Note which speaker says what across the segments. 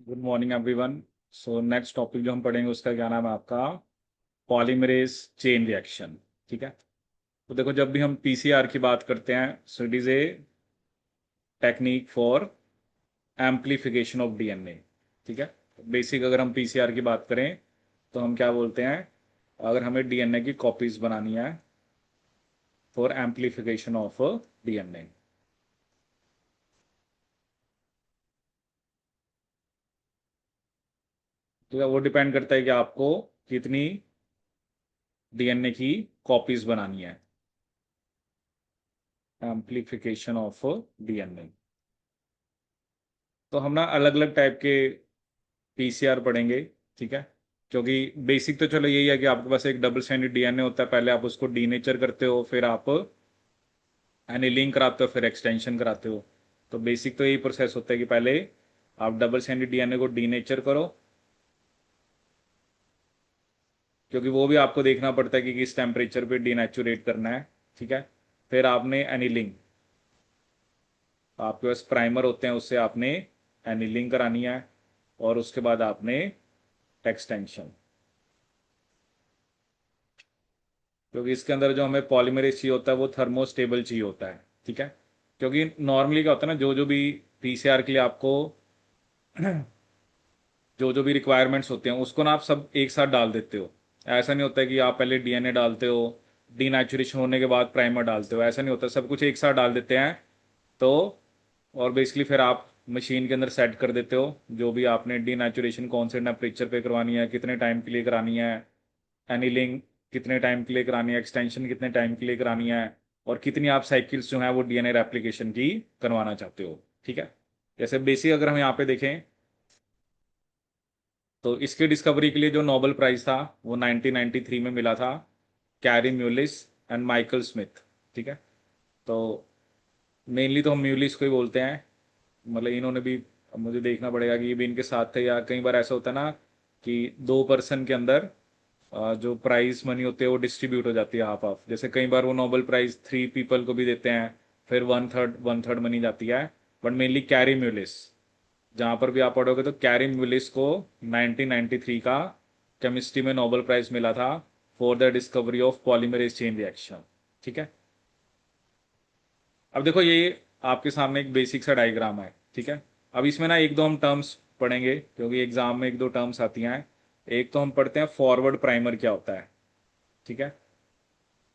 Speaker 1: Good morning everyone. So next topic जो हम पढ़ेंगे उसका क्या नाम है आपका? Polymerase chain reaction. ठीक है। तो देखो, जब भी हम पीसीआर की बात करते हैं, so it is a technique for amplification of DNA. ठीक है। बेसिक अगर हम पीसीआर की बात करें तो हम क्या बोलते हैं? अगर हमें डीएनए की कॉपीज बनानी है फॉर एम्पलीफिकेशन ऑफ डीएनए। तो वो डिपेंड करता है कि आपको कितनी डीएनए की कॉपीज बनानी है। Amplification of DNA. तो हम ना अलग अलग टाइप के पीसीआर पढ़ेंगे। ठीक है। क्योंकि बेसिक तो चलो यही है कि आपके पास एक डबल स्टैंडर्ड डीएनए होता है, पहले आप उसको डीनेचर करते हो, फिर आप एनिलिंग कराते हो, फिर एक्सटेंशन कराते हो। तो बेसिक तो यही प्रोसेस होता है कि पहले आप डबल स्टैंडर्ड डीएनए को डीनेचर करो, क्योंकि वो भी आपको देखना पड़ता है कि किस टेम्परेचर पे डीनेचुरेट करना है। ठीक है। फिर आपने एनिलिंग, आपके पास प्राइमर होते हैं, उससे आपने एनिलिंग करानी है, और उसके बाद आपने एक्सटेंशन। क्योंकि इसके अंदर जो हमें पॉलीमरेज चाहिए होता है वो थर्मोस्टेबल चाहिए होता है। ठीक है। क्योंकि नॉर्मली क्या होता है ना, जो जो भी पीसीआर के लिए आपको जो जो भी रिक्वायरमेंट्स होते हैं उसको ना आप सब एक साथ डाल देते हो। ऐसा नहीं होता है कि आप पहले डीएनए डालते हो, डीनेचुरेशन होने के बाद प्राइमर डालते हो, ऐसा नहीं होता, सब कुछ एक साथ डाल देते हैं। तो और बेसिकली फिर आप मशीन के अंदर सेट कर देते हो जो भी आपने डीनेचुरेशन कौन से टेम्परेचर पे करवानी है, कितने टाइम के लिए करानी है, एनीलिंग कितने टाइम के लिए करानी है, एक्सटेंशन कितने टाइम के लिए करानी है, और कितनी आप साइकिल्स जो है वो डीएनए रेप्लिकेशन की करवाना चाहते हो। ठीक है। जैसे बेसिक अगर हम यहाँ पे देखें तो इसकी डिस्कवरी के लिए जो नोबेल प्राइज था वो 1993 में मिला था, carry Mullis and Michael Smith. ठीक है। तो मेनली तो हम म्यूलिस को ही बोलते हैं, मतलब इन्होंने भी, अब मुझे देखना पड़ेगा कि ये भी इनके साथ थे, या कई बार ऐसा होता है ना कि दो पर्सन के अंदर जो प्राइज मनी होती है वो डिस्ट्रीब्यूट हो जाती है हाफ हाफ। जैसे कई बार वो नोबेल प्राइज 3 पीपल को भी देते हैं, फिर वन थर्ड मनी जाती है। बट मेनली कैरी म्यूलिस, जहां पर भी आप पढ़ोगे तो कैरी म्यूलिस को 1993 का केमिस्ट्री में नोबेल प्राइज मिला था for the discovery of polymerase chain reaction. ठीक है। अब देखो, ये आपके सामने एक बेसिक सा डायग्राम है। ठीक है। अब इसमें ना एक दो हम टर्म्स पढ़ेंगे, क्योंकि एग्जाम में एक दो टर्म्स आती हैं। एक तो हम पढ़ते हैं फॉरवर्ड प्राइमर क्या होता है। ठीक है।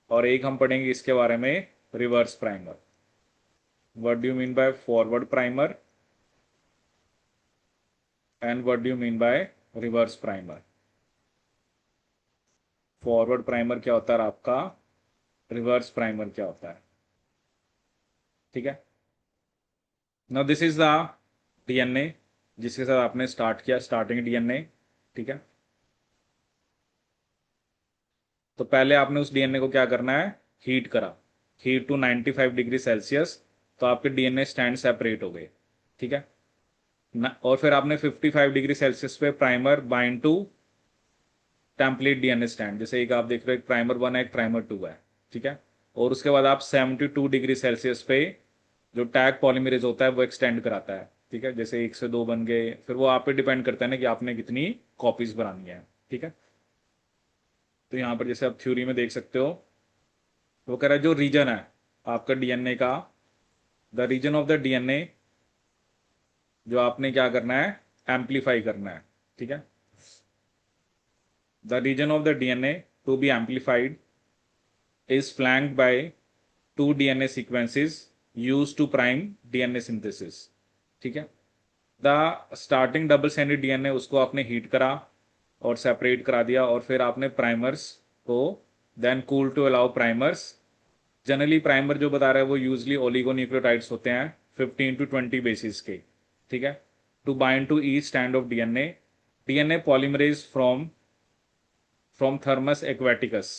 Speaker 1: और एक हम पढ़ेंगे इसके बारे में, reverse primer. What do you mean by forward primer and what do you mean by reverse primer? Forward primer क्या होता है और आपका रिवर्स प्राइमर क्या होता है? ठीक है। Now this is the DNA जिसके साथ आपने स्टार्ट किया, स्टार्टिंग डीएनए। ठीक है। तो पहले आपने उस डीएनए को क्या करना है? हीट करा, हीट टू 95 डिग्री सेल्सियस। तो आपके डीएनए स्टैंड सेपरेट हो गए। ठीक है। और फिर आपने 55 डिग्री सेल्सियस पे primer bind to template DNA strand, जैसे एक आप देख रहे हो, एक प्राइमर 1 है, एक प्राइमर 2 है। ठीक है। और उसके बाद आप 72 डिग्री सेल्सियस पे जो टैग पॉलीमरेज होता है वो एक्सटेंड कराता है। ठीक है। जैसे 1 से 2 बन गए, फिर वो आप पे डिपेंड करता है ना कि आपने कितनी कॉपीज बनानी है। ठीक है। तो यहाँ पर जैसे आप थ्योरी में देख सकते हो, वो कह रहा है जो रीजन है आपका डीएनए का, the region of the DNA, जो आपने क्या करना है? एम्पलीफाई करना है। ठीक है। The region of the DNA to be amplified is flanked by two DNA sequences used to prime DNA synthesis। ठीक है। The starting double standard DNA उसको आपने हीट करा और सेपरेट करा दिया, और फिर आपने प्राइमर्स को then cool to allow primers. Generally primer जो बता रहा है वो यूजली ओलिगोन्यूक्लियोटाइड्स होते हैं 15 to 20 बेसिस के। ठीक है। To bind to each strand of DNA, DNA polymerase from Thermus aquaticus.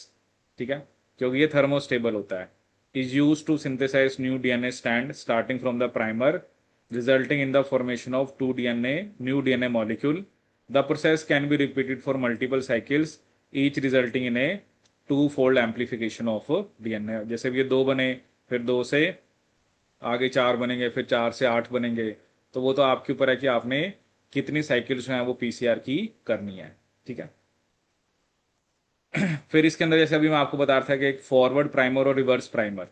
Speaker 1: ठीक है। क्योंकि ये थर्मोस्टेबल होता है, is used to synthesize new DNA strand starting from the primer, resulting in the formation of two DNA new DNA molecule. The process can be repeated for multiple cycles, each resulting in a two fold amplification of DNA. जैसे भी ये दो बने, फिर दो से आगे 4 बनेंगे, फिर 4 से 8 बनेंगे। तो वो तो आपके ऊपर है कि आपने कितनी साइकिल जो है वो पीसीआर की करनी है। ठीक है। फिर इसके अंदर जैसे अभी मैं आपको बता रहा था कि एक फॉरवर्ड प्राइमर और रिवर्स प्राइमर।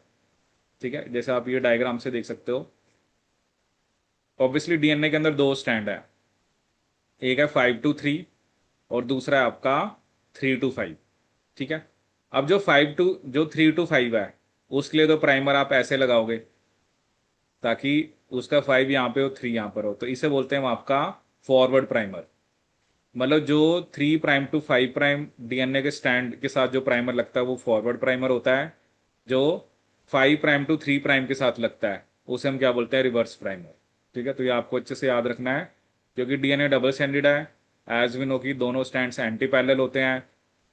Speaker 1: ठीक है, जैसे आप ये डायग्राम से देख सकते हो, ऑब्वियसली डीएनए के अंदर दो स्टैंड है, एक है 5 to 3 और दूसरा है आपका 3 to 5। ठीक है। अब जो 3 to 5 है उसके लिए तो प्राइमर आप ऐसे लगाओगे ताकि उसका 5 यहाँ पे हो, 3 यहाँ पर हो, तो इसे बोलते हैं हम आपका फॉरवर्ड प्राइमर। मतलब जो 3' to 5' डीएनए के स्टैंड के साथ जो प्राइमर लगता है वो फॉरवर्ड प्राइमर होता है। जो 5' to 3' के साथ लगता है उसे हम क्या बोलते हैं, रिवर्स प्राइमर। ठीक है, तो ये आपको अच्छे से याद रखना है क्योंकि डीएनए डबल स्टैंडर्ड है। एज वी नो कि दोनों स्टैंड्स एंटी पैरेलल होते हैं।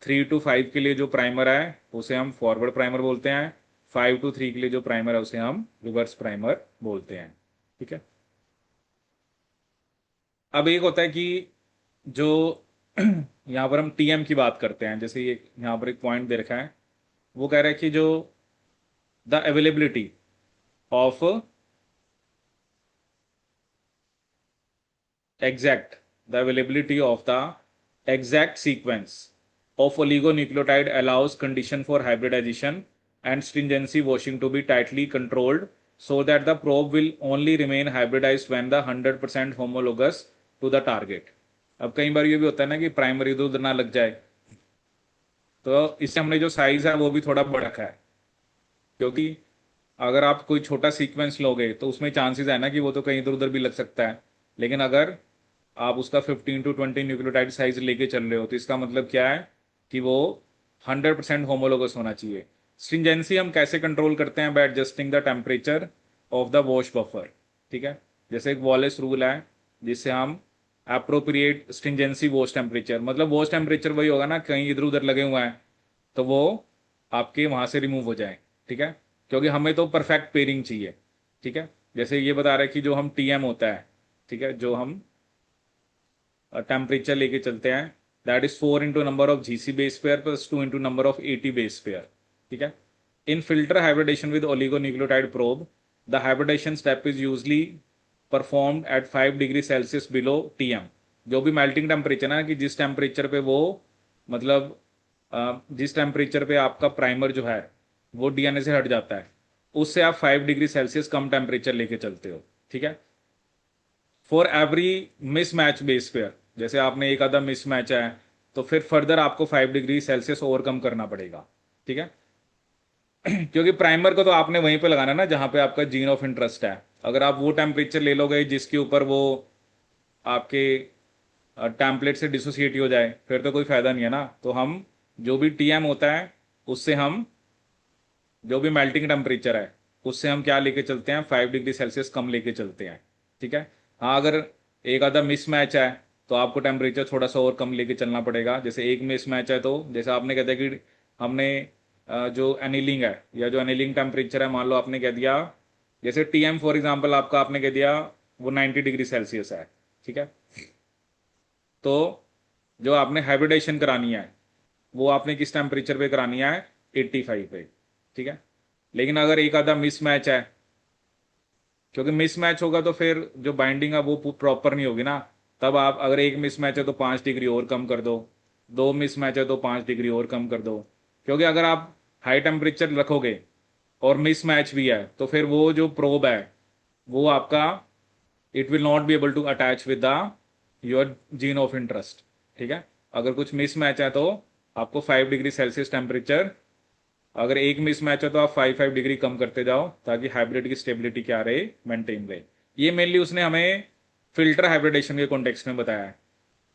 Speaker 1: 3 to 5 के लिए जो प्राइमर है उसे हम फॉरवर्ड प्राइमर बोलते हैं, 5 to 3 के लिए जो प्राइमर है उसे हम रिवर्स प्राइमर बोलते हैं। ठीक है। अब एक होता है कि जो यहाँ पर हम टीएम की बात करते हैं, जैसे ये यहाँ पर एक पॉइंट दे रखा है, वो कह रहा है कि जो the availability of exact the availability of the exact sequence of oligonucleotide allows condition for hybridization and stringency washing to be tightly controlled so that the probe will only remain hybridized when the 100% homologous to the target। अब कई बार ये भी होता है ना कि primary इधर उधर ना लग जाए, तो इससे हमने जो साइज है वो भी थोड़ा बढ़ रखा है, क्योंकि अगर आप कोई छोटा सीक्वेंस लोगे तो उसमें चांसेस है ना कि वो तो कहीं इधर उधर भी लग सकता है। लेकिन अगर आप उसका 15 to 20 न्यूक्लियोटाइड साइज लेके चल रहे हो तो इसका मतलब क्या है कि वो 100% होमोलोगस होना चाहिए। स्ट्रिंजेंसी हम कैसे कंट्रोल करते हैं, bye adjusting the temperature of the wash buffer. ठीक है, जैसे एक वॉलेस रूल है जिससे हम अप्रोप्रिएट स्ट्रिंजेंसी वॉश टेम्परेचर, मतलब वॉश टेम्परेचर वही होगा ना, कहीं इधर उधर लगे हुए हैं तो वो आपके वहां से रिमूव हो जाए। ठीक है, क्योंकि हमें तो परफेक्ट पेयरिंग चाहिए। ठीक है, जैसे ये बता रहे हैं कि जो हम टीएम होता है, ठीक है, जो हम टेम्परेचर लेके चलते हैं, that is 4 into number of GC base pair plus 2 into number of AT base pair. ठीक है। In filter hybridization with oligonucleotide probe the hybridization step is usually performed at 5 degree Celsius below TM. जो भी melting temperature है ना, कि जिस temperature पे वो, मतलब जिस टेम्परेचर पे आपका प्राइमर जो है वो डीएनए से हट जाता है, उससे आप 5 डिग्री सेल्सियस कम टेम्परेचर लेके चलते हो। ठीक है। For every mismatch base pair, जैसे आपने एक आधा मिसमैच है तो फिर फर्दर आपको 5 डिग्री सेल्सियस ओवरकम करना पड़ेगा। ठीक है। क्योंकि प्राइमर को तो आपने वहीं पे लगाना ना जहां पे आपका जीन ऑफ इंटरेस्ट है। अगर आप वो टेम्परेचर ले लोगे जिसके ऊपर वो आपके टेम्पलेट से डिसोसिएट हो जाए फिर तो कोई फायदा नहीं है ना। तो हम जो भी टीएम होता है उससे हम जो भी मेल्टिंग टेम्परेचर है उससे हम क्या लेके चलते हैं, 5 डिग्री सेल्सियस कम लेके चलते हैं। ठीक है। हाँ, अगर एक आधा मिसमैच है तो आपको टेम्परेचर थोड़ा सा और कम लेके चलना पड़ेगा। जैसे एक मिसमैच है तो जैसे आपने कह दिया कि हमने जो एनीलिंग है या जो एनीलिंग टेम्परेचर है, मान लो आपने कह दिया, जैसे टीएम फॉर एग्जांपल आपका आपने कह दिया वो 90 डिग्री सेल्सियस है। ठीक है। तो जो आपने हाइब्रिडेशन करानी है वो आपने किस टेम्परेचर पे करानी है, 85 पे। ठीक है। लेकिन अगर एक आधा मिसमैच है, क्योंकि मिसमैच होगा तो फिर जो बाइंडिंग है वो प्रॉपर नहीं होगी ना, तब आप अगर एक मिसमैच है तो 5 डिग्री और कम कर दो, दो मिसमैच है तो 5 डिग्री और कम कर दो। क्योंकि अगर आप हाई टेम्परेचर रखोगे और मिसमैच भी है तो फिर वो जो प्रोब है वो आपका, it will not be able to attach with the your gene of interest. ठीक है। अगर कुछ मिसमैच है तो आपको 5 डिग्री सेल्सियस टेम्परेचर, अगर एक मिसमैच है तो आप 5 डिग्री कम करते जाओ ताकि हाइब्रिड की स्टेबिलिटी क्या रहे, मेंटेन रहे। ये मेनली उसने हमें फिल्टर हाइब्रिडेशन के कॉन्टेक्स्ट में बताया है।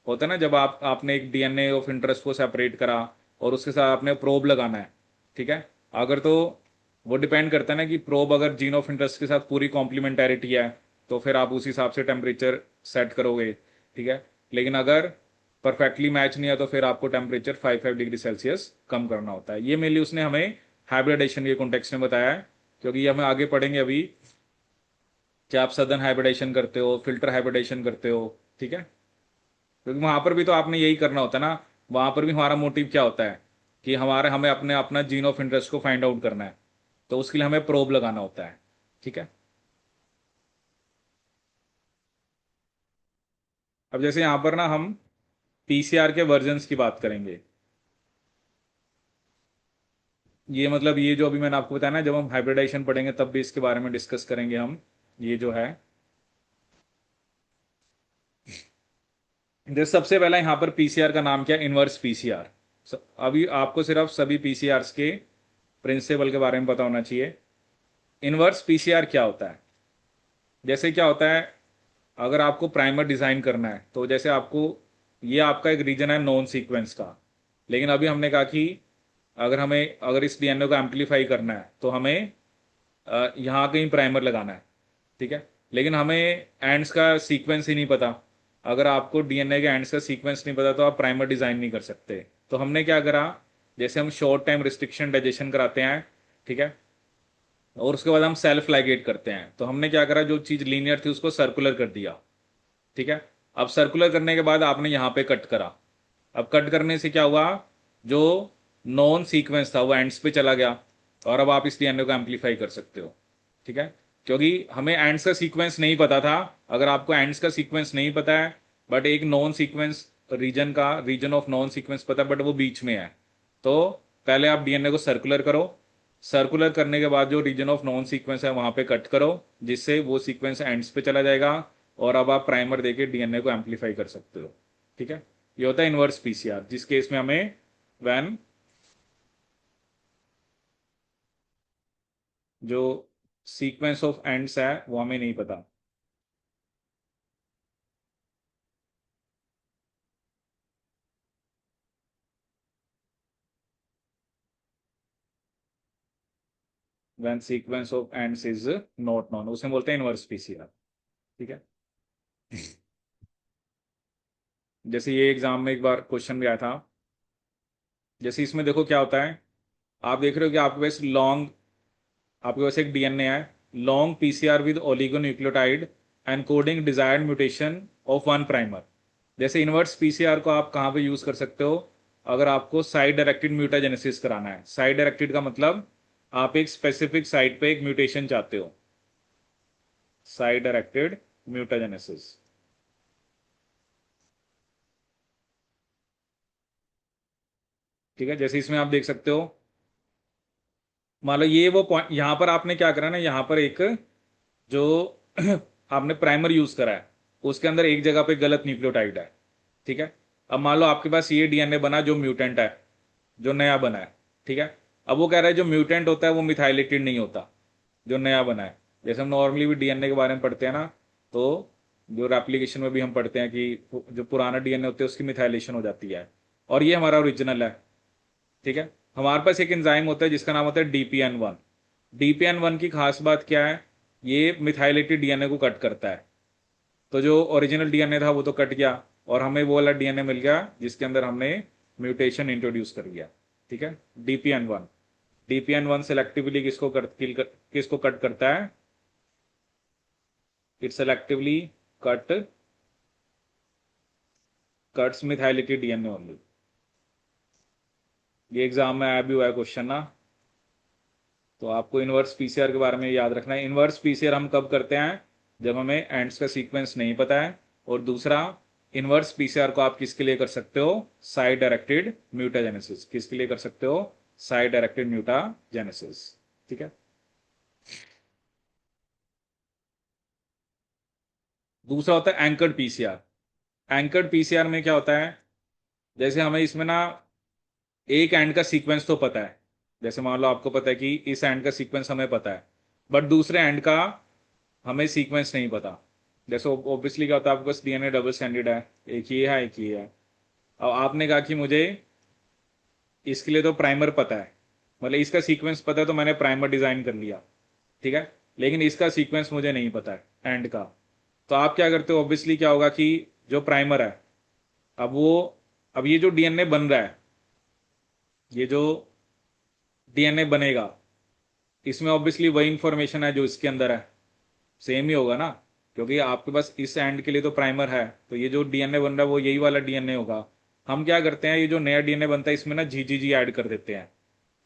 Speaker 1: होता है ना, जब आपने एक डीएनए ऑफ इंटरेस्ट को सेपरेट करा और उसके साथ आपने प्रोब लगाना है। ठीक है। अगर तो वो डिपेंड करता है ना कि प्रोब अगर जीन ऑफ इंटरेस्ट के साथ पूरी कॉम्प्लीमेंटेरिटी है तो फिर आप उस हिसाब से टेम्परेचर सेट करोगे। ठीक है। लेकिन अगर परफेक्टली मैच नहीं है तो फिर आपको टेम्परेचर 5 डिग्री सेल्सियस कम करना होता है। ये मेनली उसने हमें हाइब्रिडेशन के कॉन्टेक्स्ट में बताया है, क्योंकि ये हमें आगे पढ़ेंगे अभी कि आप सदन हाइब्रिडेशन करते हो, फिल्टर हाइब्रिडेशन करते हो। ठीक है। क्योंकि वहां पर भी तो आपने यही करना होता है ना, वहां पर भी हमारा मोटिव क्या होता है कि हमें अपने अपना जीन ऑफ इंटरेस्ट को फाइंड आउट करना है, तो उसके लिए हमें प्रोब लगाना होता है। ठीक है। अब जैसे यहाँ पर ना हम पीसीआर के वर्जन्स की बात करेंगे। ये मतलब ये जो अभी मैंने आपको बताया ना, जब हम हाइब्रिडाइजेशन पढ़ेंगे तब भी इसके बारे में डिस्कस करेंगे हम। ये जो है, जैसे सबसे पहला यहाँ पर पीसीआर का नाम क्या है, इनवर्स पीसीआर। अभी आपको सिर्फ सभी पीसीआर के प्रिंसिपल के बारे में पता होना चाहिए। इनवर्स पीसीआर क्या होता है? जैसे क्या होता है, अगर आपको प्राइमर डिजाइन करना है तो जैसे आपको, ये आपका एक रीजन है नॉन सीक्वेंस का, लेकिन अभी हमने कहा कि अगर इस डीएनए को एम्पलीफाई करना है तो हमें यहाँ कहीं प्राइमर लगाना है, ठीक है। लेकिन हमें एंड्स का सीक्वेंस ही नहीं पता। अगर आपको डीएनए के एंड्स का सीक्वेंस नहीं पता तो आप प्राइमर डिजाइन नहीं कर सकते। तो हमने क्या करा, जैसे हम शॉर्ट टाइम रिस्ट्रिक्शन डाइजेशन कराते हैं, ठीक है, और उसके बाद हम सेल्फ लाइगेट करते हैं, तो हमने क्या करा, जो चीज लीनियर थी उसको सर्कुलर कर दिया, ठीक है। अब सर्कुलर करने के बाद आपने यहाँ पे कट करा। अब कट करने से क्या हुआ, जो नॉन सीक्वेंस था वो एंड्स पे चला गया, और अब आप इस डीएनए को एम्पलीफाई कर सकते हो, ठीक है। क्योंकि हमें एंड्स का सीक्वेंस नहीं पता था। अगर आपको एंड्स का सीक्वेंस नहीं पता है, बट एक known sequence region of known sequence पता है, बट वो बीच में है, तो पहले आप डीएनए को सर्कुलर करो। सर्कुलर करने के बाद जो रीजन ऑफ नॉन सीक्वेंस है वहां पे कट करो, जिससे वो सीक्वेंस एंड्स पे चला जाएगा, और अब आप प्राइमर देके डीएनए को एम्पलीफाई कर सकते हो, ठीक है। ये होता है इनवर्स पीसीआर, जिस केस में हमें वैन जो सीक्वेंस ऑफ एंड्स है वो हमें नहीं पता। When sequence of ends is not known, उसे बोलते हैं इनवर्स पीसीआर, ठीक है। जैसे ये एग्जाम में एक बार क्वेश्चन भी आया था। जैसे इसमें देखो क्या होता है, आप देख रहे हो कि आपके पास एक डीएनए है, long PCR with oligonucleotide encoding desired mutation of one primer. जैसे इनवर्स पीसीआर को आप कहाँ पे यूज कर सकते हो, अगर आपको साइड डायरेक्टेड म्यूटाजेनेसिस कराना है। साइड डायरेक्टेड का मतलब आप एक स्पेसिफिक साइट पे एक म्यूटेशन चाहते हो, साइड डायरेक्टेड म्यूटाजेनेसिस, ठीक है। जैसे इसमें आप देख सकते हो, मान लो ये वो पॉइंट, यहाँ पर आपने क्या करा ना, यहाँ पर एक जो आपने प्राइमर यूज करा है उसके अंदर एक जगह पे गलत न्यूक्लियोटाइड है, ठीक है। अब मान लो आपके पास ये डीएनए बना जो म्यूटेंट है, जो नया बना है, ठीक है। अब वो कह रहा है जो म्यूटेंट होता है वो मिथाइलेटेड नहीं होता, जो नया बना है। जैसे हम नॉर्मली भी डीएनए के बारे में पढ़ते हैं ना, तो जो रेप्लिकेशन में भी हम पढ़ते हैं कि जो पुराना डीएनए होते हैं उसकी मिथाइलेशन हो जाती है, और ये हमारा ओरिजिनल है, ठीक है। हमारे पास एक एंजाइम होता है जिसका नाम होता है डीपीएन 1। डीपीएन 1 की खास बात क्या है, ये मिथाइलेटेड डीएनए को कट करता है। तो जो ओरिजिनल डीएनए था वो तो कट गया, और हमें वो वाला डीएनए मिल गया जिसके अंदर हमने म्यूटेशन इंट्रोड्यूस कर दिया, ठीक है। डीपीएन 1, डीपीएन 1 सेलेक्टिवली किसको कट करता है, it selectively cut cuts methylated DNA only. ये एग्जाम में आया भी हुआ है क्वेश्चन ना, तो आपको इनवर्स पीसीआर के बारे में याद रखना है। इनवर्स पीसीआर हम कब करते हैं, जब हमें एंड्स का सीक्वेंस नहीं पता है। और दूसरा, इनवर्स पीसीआर को आप किसके लिए कर सकते हो, साइड डायरेक्टेड म्यूटाजेनेसिस, किसके लिए कर सकते हो, साइड डायरेक्टेड म्यूटाजेनेसिस, ठीक है। दूसरा होता है एंकर्ड पीसीआर। एंकर्ड पीसीआर में क्या होता है, जैसे हमें इसमें ना एक एंड का सीक्वेंस तो पता है, जैसे मान लो आपको पता है कि इस एंड का सीक्वेंस हमें पता है, बट दूसरे एंड का हमें सीक्वेंस नहीं पता। जैसे ऑब्वियसली क्या होता है, आपके पास डीएनए डबल स्टैंडर्ड है, एक ही है एक ही है। अब आपने कहा कि मुझे इसके लिए तो प्राइमर पता है, मतलब इसका सीक्वेंस पता है, तो मैंने प्राइमर डिजाइन कर लिया, ठीक है। लेकिन इसका सीक्वेंस मुझे नहीं पता है एंड का, तो आप क्या करते हो, ऑब्वियसली क्या होगा कि जो प्राइमर है, अब वो अब ये जो डीएनए बन रहा है, ये जो डीएनए बनेगा, इसमें ऑब्वियसली वही इंफॉर्मेशन है जो इसके अंदर है, सेम ही होगा ना, क्योंकि आपके पास इस एंड के लिए तो प्राइमर है, तो ये जो डीएनए बन रहा है वो यही वाला डीएनए होगा। हम क्या करते हैं, ये जो नया डीएनए बनता है इसमें ना जी ऐड कर देते हैं,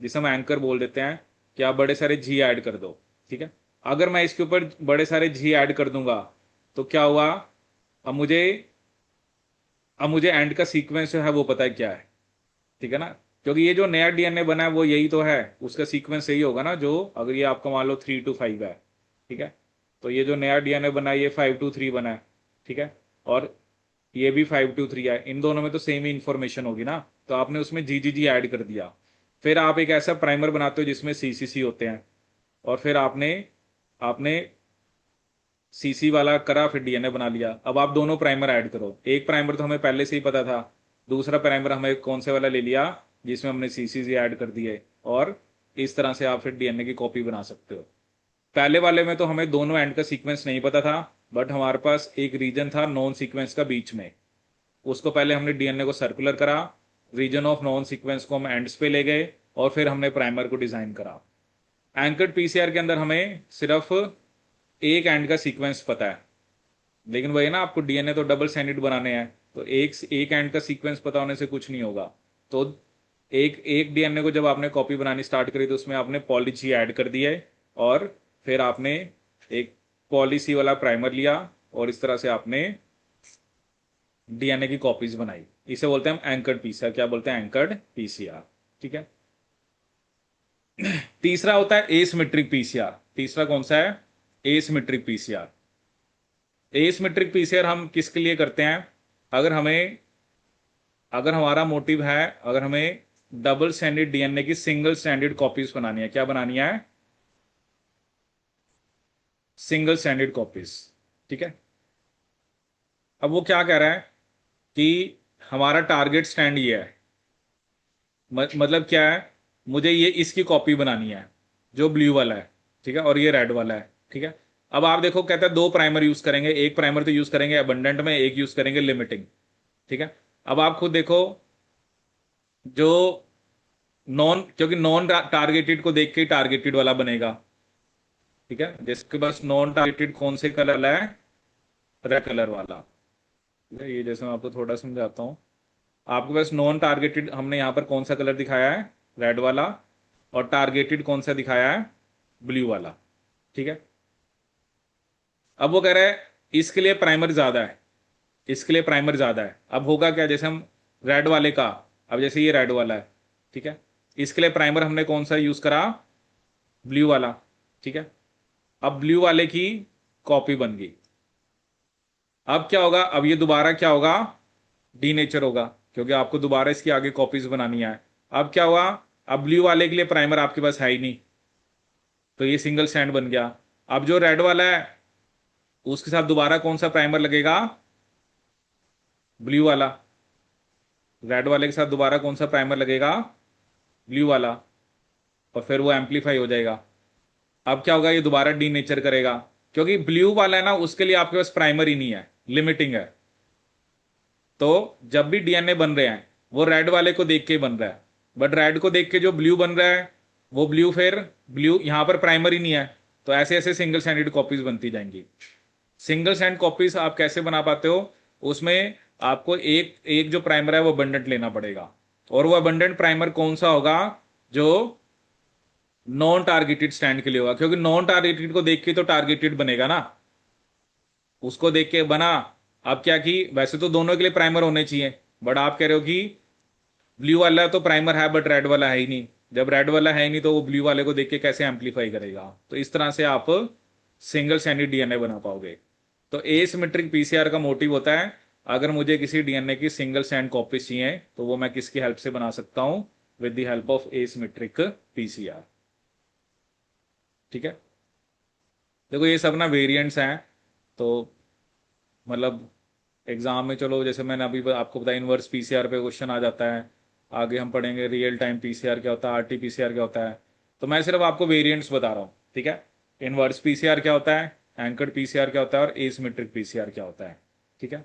Speaker 1: जिसे हम एंकर बोल देते हैं, कि आप बड़े सारे जी ऐड कर दो, ठीक है। अगर मैं इसके ऊपर बड़े सारे जी ऐड कर दूंगा तो क्या हुआ, अब मुझे अब मुझे एंड का सीक्वेंस जो है वो पता है क्या है, ठीक है ना, क्योंकि ये जो नया डीएनए बना है वो यही तो है, उसका सीक्वेंस यही होगा ना, जो अगर ये आपका मान लो 3 to 5 है, ठीक है, तो ये जो नया डीएनए बना है ये 5 to 3 बना है, ठीक है, और ये भी 5 to 3 है, इन दोनों में तो सेम ही इंफॉर्मेशन होगी ना, तो आपने उसमें जीजीजी ऐड कर दिया, फिर आप एक ऐसा प्राइमर बनाते हो जिसमें सीसीसी होते हैं, और फिर आपने आपने सीसी वाला करा, फिर डीएनए बना लिया। अब आप दोनों प्राइमर ऐड करो, एक प्राइमर तो हमें पहले से ही पता था, दूसरा प्राइमर हमें कौन से वाला ले लिया जिसमें हमने सीसी ऐड कर दिए, और इस तरह से आप फिर डीएनए की कॉपी बना सकते हो। पहले वाले में तो हमें दोनों एंड का सीक्वेंस नहीं पता था, बट हमारे पास एक रीजन था नॉन सीक्वेंस का बीच में, उसको पहले हमने डीएनए को सर्कुलर करा, रीजन ऑफ नॉन सीक्वेंस को हम एंड्स पे ले गए, और फिर हमने प्राइमर को डिजाइन करा। एंकर्ड पीसीआर के अंदर हमें सिर्फ एक एंड का सीक्वेंस पता है, लेकिन वही ना, आपको डीएनए तो डबल स्टैंडर्ड बनाने हैं, तो एक एंड का सीक्वेंस पता होने से कुछ नहीं होगा। तो एक एक डीएनए को जब आपने कॉपी बनानी स्टार्ट करी तो उसमें आपने पॉली जी ऐड कर दिया है, और फिर आपने एक पॉली सी वाला प्राइमर लिया, और इस तरह से आपने डीएनए की कॉपीज बनाई। इसे बोलते हैं हम एंकर्ड पीसीआर। क्या बोलते हैं? Anchored PCR. ठीक है। तीसरा होता है एसिमेट्रिक पीसीआर। तीसरा कौन सा है? Asymmetric PCR. एसिमेट्रिक पीसीआर हम किसके लिए करते हैं? अगर हमारा मोटिव है, अगर हमें डबल स्टैंडर्ड डीएनए की सिंगल स्टैंडर्ड कॉपीज बनानी है। क्या बनानी है? Single standard copies. ठीक है। अब वो क्या कह रहा है कि हमारा टारगेट स्टैंड ये है, मतलब क्या है, मुझे ये इसकी कॉपी बनानी है जो ब्लू वाला है, ठीक है, और ये रेड वाला है, ठीक है। अब आप देखो, कहता है दो प्राइमर यूज करेंगे, एक प्राइमर तो यूज करेंगे अबंडेंट में, एक यूज करेंगे लिमिटिंग, ठीक है। अब आप खुद देखो, जो नॉन, क्योंकि नॉन टारगेटेड को देख के ही टारगेटेड वाला बनेगा, ठीक है। जिसके पास नॉन टारगेटेड कौन से कलर वाला है? रेड कलर वाला, ठीक है। ये जैसे मैं आपको थोड़ा समझाता हूँ, आपके पास नॉन टारगेटेड हमने यहाँ पर कौन सा कलर दिखाया है? रेड वाला। और टारगेटेड कौन सा दिखाया है? ब्लू वाला, ठीक है। अब वो कह रहा है इसके लिए प्राइमर ज्यादा है, इसके लिए प्राइमर ज्यादा है। अब होगा क्या, जैसे हम रेड वाले का, अब जैसे ये रेड वाला है, ठीक है, इसके लिए प्राइमर हमने कौन सा यूज करा? ब्लू वाला, ठीक है। अब ब्लू वाले की कॉपी बन गई। अब क्या होगा? अब ये दोबारा क्या होगा? डीनेचर होगा, क्योंकि आपको दोबारा इसकी आगे कॉपीज बनानी है। अब क्या हुआ? अब ब्लू वाले के लिए प्राइमर आपके पास है ही नहीं, तो ये सिंगल स्टैंड बन गया। अब जो रेड वाला है उसके साथ दोबारा कौन सा प्राइमर लगेगा? ब्लू वाला। रेड वाले के साथ दोबारा कौन सा प्राइमर लगेगा? ब्लू वाला। और फिर वो एम्पलीफाई हो जाएगा। अब क्या होगा? ये दोबारा डीनेचर करेगा, क्योंकि ब्लू वाला है ना, उसके लिए आपके पास प्राइमर ही नहीं है, लिमिटिंग है। तो जब भी डीएनए बन रहे हैं वो रेड वाले को देख के ही बन रहा है, बट रेड को देख के जो ब्लू बन रहा है वो ब्लू, फिर ब्लू यहां पर प्राइमर ही नहीं है, तो ऐसे ऐसे सिंगल स्टैंडर्ड कॉपीज बनती जाएंगी। सिंगल स्टैंड कॉपीज आप कैसे बना पाते हो? उसमें आपको एक एक जो प्राइमर है वो अबंडेंट लेना पड़ेगा, और वो अबंडेंट प्राइमर कौन सा होगा? जो नॉन टारगेटेड स्टैंड के लिए होगा, क्योंकि नॉन टारगेटेड को देख के तो टारगेटेड बनेगा ना, उसको देख के बना। अब क्या कि वैसे तो दोनों के लिए प्राइमर होने चाहिए, बट आप कह रहे हो कि ब्लू वाला तो प्राइमर है बट रेड वाला है ही नहीं। जब रेड वाला है ही नहीं तो वो ब्लू वाले को देख के कैसे एम्पलीफाई करेगा? तो इस तरह से आप सिंगल स्टैंडर्ड डीएनए बना पाओगे। तो एसिमेट्रिक पीसीआर का मोटिव होता है, अगर मुझे किसी डीएनए की सिंगल स्टैंड कॉपी चाहिए तो वो मैं किसकी हेल्प से बना सकता हूं? With the help of asymmetric PCR. ठीक है। देखो ये सब ना वेरिएंट्स हैं, तो मतलब एग्जाम में, चलो जैसे मैंने अभी आपको बताया, इनवर्स पीसीआर पे क्वेश्चन आ जाता है। आगे हम पढ़ेंगे रियल टाइम पीसीआर क्या होता है, आरटी पीसीआर क्या होता है। तो मैं सिर्फ आपको वेरिएंट्स बता रहा हूँ, ठीक है। इनवर्स पीसीआर क्या होता है, एंकर्ड पीसीआर क्या होता है, और एसिमेट्रिक पीसीआर क्या होता है, ठीक है।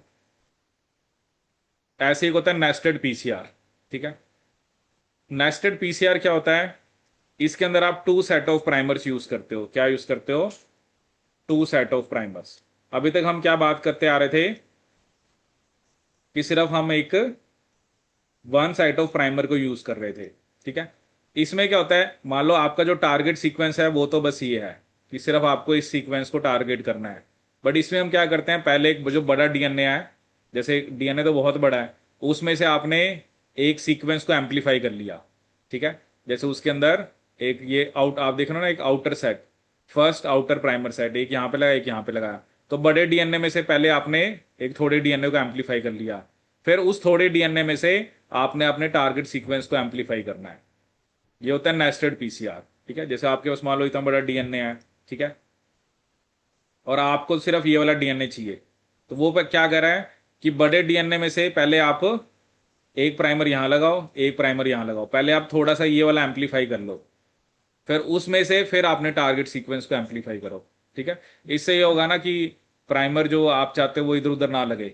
Speaker 1: ऐसे ही होता है नेस्टेड पीसीआर, ठीक है। नेस्टेड पीसीआर क्या होता है? इसके अंदर आप two set of primers use करते हो। क्या यूज करते हो? Two set of primers. अभी तक हम क्या बात करते आ रहे थे कि सिर्फ हम एक वन साइट ऑफ प्राइमर को यूज कर रहे थे, ठीक है। इसमें क्या होता है, मान लो आपका जो टारगेट सीक्वेंस है वो तो बस ये है कि सिर्फ आपको इस सीक्वेंस को टारगेट करना है, बट इसमें हम क्या करते हैं, पहले एक जो बड़ा डीएनए है जैसे डीएनए तो बहुत बड़ा है, उसमें से आपने एक सीक्वेंस को एम्पलीफाई कर लिया, ठीक है। जैसे उसके अंदर एक ये आउट आप देख रहे हो ना, एक outer set, first outer primer set, एक यहाँ पे लगा एक यहाँ पे लगाया। तो बड़े डीएनए में से पहले आपने एक थोड़े डीएनए को एम्पलीफाई कर लिया, फिर उस थोड़े डीएनए में से आपने अपने टारगेट सीक्वेंस को एम्पलीफाई करना है। ये होता है नेस्टेड पीसीआर, ठीक है। जैसे आपके पास मान लो इतना बड़ा डीएनए है, ठीक है, और आपको सिर्फ ये वाला डीएनए चाहिए, तो वो क्या कर रहा है कि बड़े डीएनए में से पहले आप एक प्राइमर यहां लगाओ, एक प्राइमर यहां लगाओ, पहले आप थोड़ा सा ये वाला एम्पलीफाई कर लो, फिर उसमें से फिर आपने टारगेट सीक्वेंस को एम्पलीफाई करो, ठीक है। इससे ये होगा ना कि प्राइमर जो आप चाहते हो वो इधर उधर ना लगे,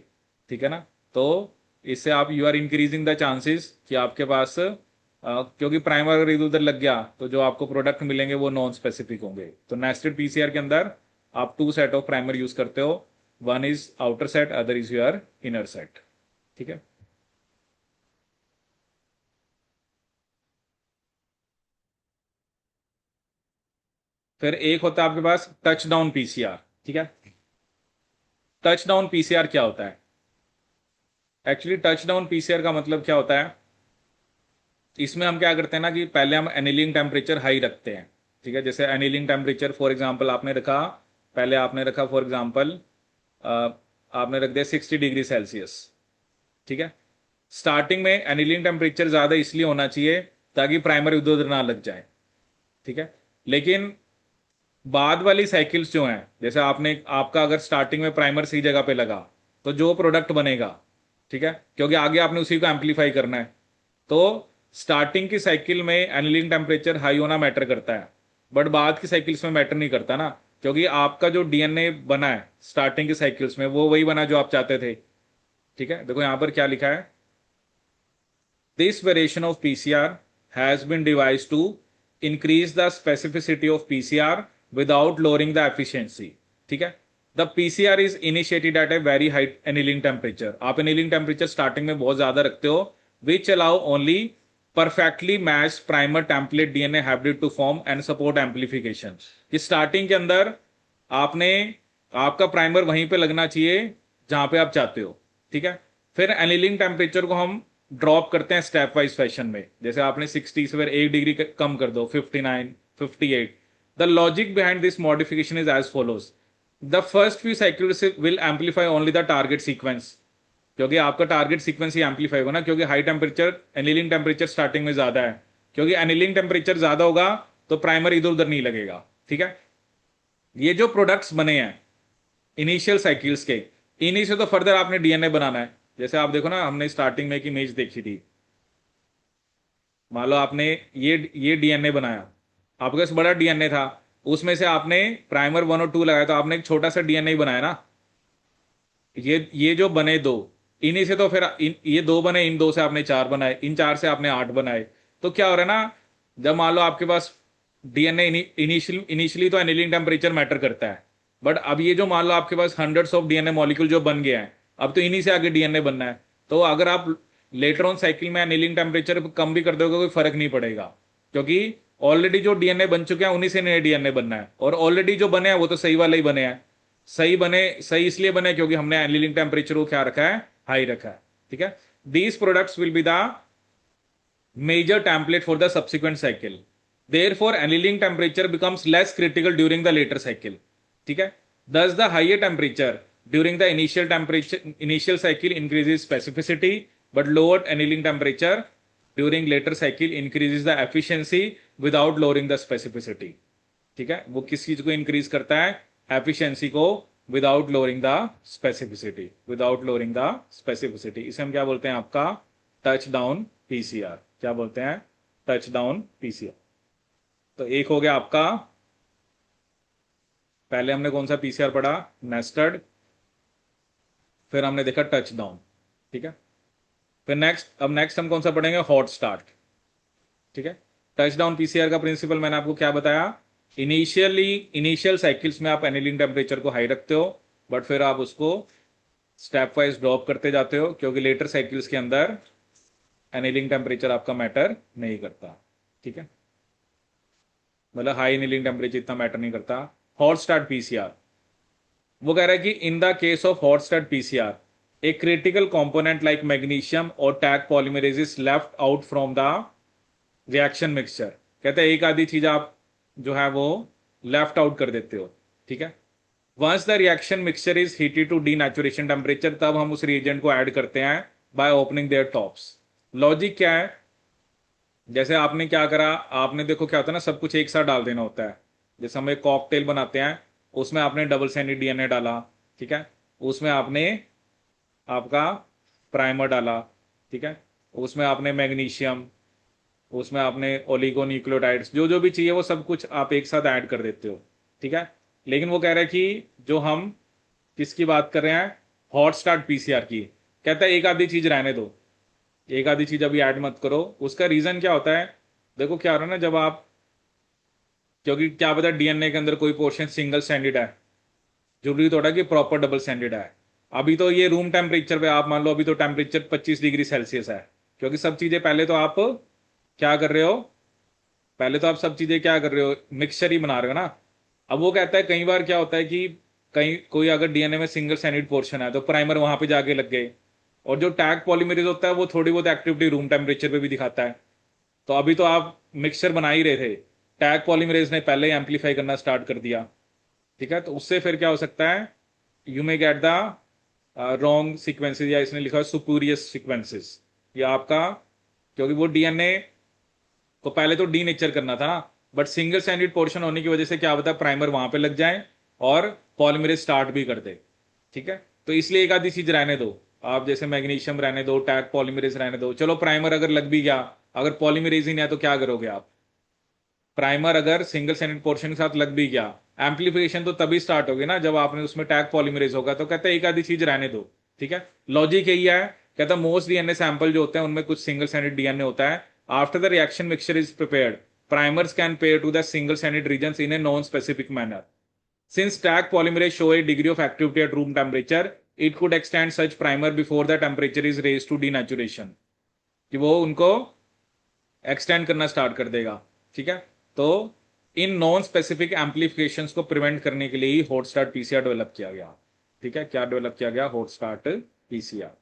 Speaker 1: ठीक है ना। तो इससे आप you are increasing the chances कि आपके पास क्योंकि प्राइमर अगर इधर उधर लग गया तो जो आपको प्रोडक्ट मिलेंगे वो नॉन स्पेसिफिक होंगे। तो नेस्टेड पीसीआर के अंदर आप two set of primer use करते हो, one is outer set, other is your inner set, ठीक है। फिर एक होता है आपके पास टच डाउन पीसीआर, ठीक है। टच डाउन पीसीआर क्या होता है? एक्चुअली टच डाउन पीसीआर का मतलब क्या होता है, इसमें हम क्या करते हैं ना कि पहले हम एनिलिंग टेम्परेचर हाई रखते हैं, ठीक है। जैसे एनिलिंग टेम्परेचर फॉर एग्जांपल आपने रखा, पहले आपने रखा फॉर एग्जांपल आपने रख दिया 60 डिग्री सेल्सियस, ठीक है। स्टार्टिंग में एनिलिंग टेम्परेचर ज्यादा इसलिए होना चाहिए ताकि प्राइमर इधर उधर ना लग जाए, ठीक है। लेकिन बाद वाली साइकिल्स जो हैं, जैसे आपने आपका अगर स्टार्टिंग में प्राइमर सही जगह पे लगा तो जो प्रोडक्ट बनेगा, ठीक है, क्योंकि आगे आपने उसी को एम्पलीफाई करना है, तो स्टार्टिंग की साइकिल में एनिलिंग टेम्परेचर हाई होना मैटर करता है, बट बाद की साइकिल्स में मैटर नहीं करता ना, क्योंकि आपका जो डीएनए बना है स्टार्टिंग की साइकिल्स में वो वही बना जो आप चाहते थे, ठीक है। देखो यहां पर क्या लिखा है, this variation of PCR has been devised to increase the specificity of PCR without lowering the efficiency, ठीक है। The PCR is initiated at a very high annealing temperature, आप एनिलिंग टेम्परेचर स्टार्टिंग में बहुत ज्यादा रखते हो, which allow only perfectly match primer template DNA hybrid to form and support amplification. कि starting के अंदर आपने आपका प्राइमर वहीं पे लगना चाहिए जहां पे आप चाहते हो, ठीक है। फिर एनिलिंग टेम्परेचर को हम ड्रॉप करते हैं स्टेप वाइज फैशन में, जैसे आपने 60 से फिर 1 डिग्री कम कर दो, 59, 58। The logic behind this modification is as follows, the first few cycles will amplify only the target sequence, क्योंकि आपका टारगेट सीक्वेंस ही एम्पलीफाई होगा ना, क्योंकि high temperature annealing temperature starting में ज्यादा है, क्योंकि एनिलिंग टेम्परेचर ज्यादा होगा तो प्राइमर इधर उधर नहीं लगेगा, ठीक है। ये जो प्रोडक्ट्स बने हैं इनिशियल साइकिल्स के, इन्हीं से तो फर्दर आपने डीएनए बनाना है। जैसे आप देखो ना, हमने स्टार्टिंग में एक इमेज देखी थी, मान लो आपने ये डीएनए बनाया, आपके पास बड़ा डीएनए था, उसमें से आपने प्राइमर 1 और 2 लगाया तो आपने एक छोटा सा डीएनए बनाया ना। ये जो बने दो, इन्हीं से तो फिर ये दो बने, इन दो से आपने चार बनाए, इन चार से आपने 8 बनाए। तो क्या हो रहा है ना, जब मान लो आपके पास डीएनए इनिशियली तो एनिलिंग टेम्परेचर मैटर करता है, बट अब ये जो मान लो आपके पास हंड्रेड्स ऑफ डीएनए मॉलिक्यूल जो बन गया है, अब तो इन्हीं से आगे डीएनए बनना है। तो अगर आप लेटर ऑन साइकिल में एनिलिंग टेम्परेचर कम भी कर दोगे कोई फर्क नहीं पड़ेगा, क्योंकि ऑलरेडी जो डीएनए बन चुके हैं उन्हीं से नए डीएनए बनना है, और ऑलरेडी जो बने हैं वो तो सही वाले ही बने हैं। सही इसलिए बने क्योंकि हमने एनिलिंग टेम्परेचर को क्या रखा है, हाई रखा है, ठीक है। These products will be the major template for the subsequent cycle. Therefore, annealing temperature becomes less critical during the later cycle. ठीक है? Thus, the higher temperature during the initial cycle increases specificity, but lower annealing temperature during later cycle increases the efficiency without lowering the specificity. ठीक है? वो किस चीज को increase करता है? एफिशिएंसी को, without lowering the specificity, without lowering the specificity. इसे हम क्या बोलते हैं, आपका टच डाउन पीसीआर। क्या बोलते हैं? Touch down PCR. तो एक हो गया आपका, पहले हमने कौन सा पीसीआर पढ़ा, नेस्टेड, फिर हमने देखा टच डाउन, ठीक है। फिर नेक्स्ट हम कौन सा पढ़ेंगे, हॉट स्टार्ट, ठीक है। टच डाउन पीसीआर का प्रिंसिपल मैंने आपको क्या बताया, इनिशियल साइकिल्स में आप एनिलिंग टेम्परेचर को हाई रखते हो, बट फिर आप उसको स्टेप वाइज ड्रॉप करते जाते हो, क्योंकि लेटर साइकिल्स के अंदर एनिलिंग टेम्परेचर आपका मैटर नहीं करता, ठीक है। मतलब हाई एनिलिंग टेम्परेचर इतना मैटर नहीं करता। हॉट स्टार्ट पीसीआर, वो कह रहा है कि in the case of hot start PCR a critical component like magnesium or Taq polymerase is left out from the reaction mixture. कहते हैं एक आधी चीज आप जो है वो लेफ्ट आउट कर देते हो, ठीक है। Once the reaction mixture is heated to denaturation temperature, तब हम उस रिएजेंट को ऐड करते हैं by opening their tops. Logic क्या है, जैसे आपने क्या करा, आपने देखो क्या होता है ना, सब कुछ एक साथ डाल देना होता है। जैसे हम एक कॉकटेल बनाते हैं, उसमें आपने डबल स्टैंडर्ड डीएनए डाला, ठीक है, उसमें आपने आपका प्राइमर डाला, ठीक है, उसमें आपने मैग्नीशियम, उसमें आपने ओलिगोन्यूक्लियोटाइड्स, जो जो भी चाहिए वो सब कुछ आप एक साथ ऐड कर देते हो, ठीक है। लेकिन वो कह रहा है कि जो हम किसकी बात कर रहे हैं, हॉट स्टार्ट पीसीआर की। कहता है एक आधी चीज रहने दो, एक आधी चीज अभी ऐड मत करो। उसका रीजन क्या होता है, देखो क्या हो रहा है ना, जब आप, क्योंकि क्या पता डीएनए के अंदर कोई पोर्शन सिंगल स्टैंडर्ड है, जरूरी थोड़ा कि प्रॉपर डबल स्टैंडर्ड है। अभी तो ये रूम टेम्परेचर पे आप मान लो, अभी तो टेम्परेचर 25 डिग्री सेल्सियस है, क्योंकि सब चीजें पहले तो आप क्या कर रहे हो, पहले तो आप सब चीजें क्या कर रहे हो, मिक्सचर ही बना रहे हो ना। अब वो कहता है कई बार क्या होता है कि कहीं कोई अगर डीएनए में सिंगल स्टैंडर्ड पोर्शन है तो प्राइमर वहां पे जाके लग गए, और जो टैग पॉलीमरेज होता है वो थोड़ी बहुत एक्टिविटी रूम टेम्परेचर पे भी दिखाता है। तो अभी तो आप मिक्सचर बना ही रहे थे, टैग पॉलीमरेज ने पहले ही एम्पलीफाई करना स्टार्ट कर दिया, ठीक है। तो उससे फिर क्या हो सकता है, you may get the wrong sequences, या इसने लिखा है सुपीरियस सीक्वेंसेस, या आपका, क्योंकि वो डीएनए को पहले तो डी नेचर करना था ना, बट सिंगल स्टैंडर्ड पोर्शन होने की वजह से क्या होता है, प्राइमर वहां पे लग जाए और पॉलीमरेज स्टार्ट भी कर दे, ठीक है। तो इसलिए एक आधी चीज रहने दो आप, जैसे मैग्नीशियम रहने दो, टैग पॉलीमरेज रहने दो। चलो प्राइमर अगर लग भी गया, अगर पॉलीमरेज ही नहीं है तो क्या करोगे आप, प्राइमर अगर सिंगल स्टैंडर्ड पोर्शन के साथ लग भी गया, एम्पलीफिकेशन तो तभी स्टार्ट होगी ना जब आपने उसमें टैग पॉलीमरेज होगा। तो कहते हैं एक आधी चीज रहने दो, ठीक है। लॉजिक यही है, कहता मोस्ट डीएनए सैंपल जो होते हैं उनमें कुछ सिंगल स्टैंडर्ड डीएनए होता है। After the reaction mixture is prepared, primers can pair to the single stranded regions in a non-specific manner. Since tag polymerase show a degree of activity at room temperature, it could extend such primer before the temperature is raised to denaturation. कि वो उनको extend करना start कर देगा, ठीक है। तो in non specific एम्पलीफिकेशंस को प्रिवेंट करने के लिए ही हॉट स्टार्ट पीसीआर डेवलप किया गया, ठीक है। क्या डेवलप किया गया, हॉट स्टार्ट पीसीआर,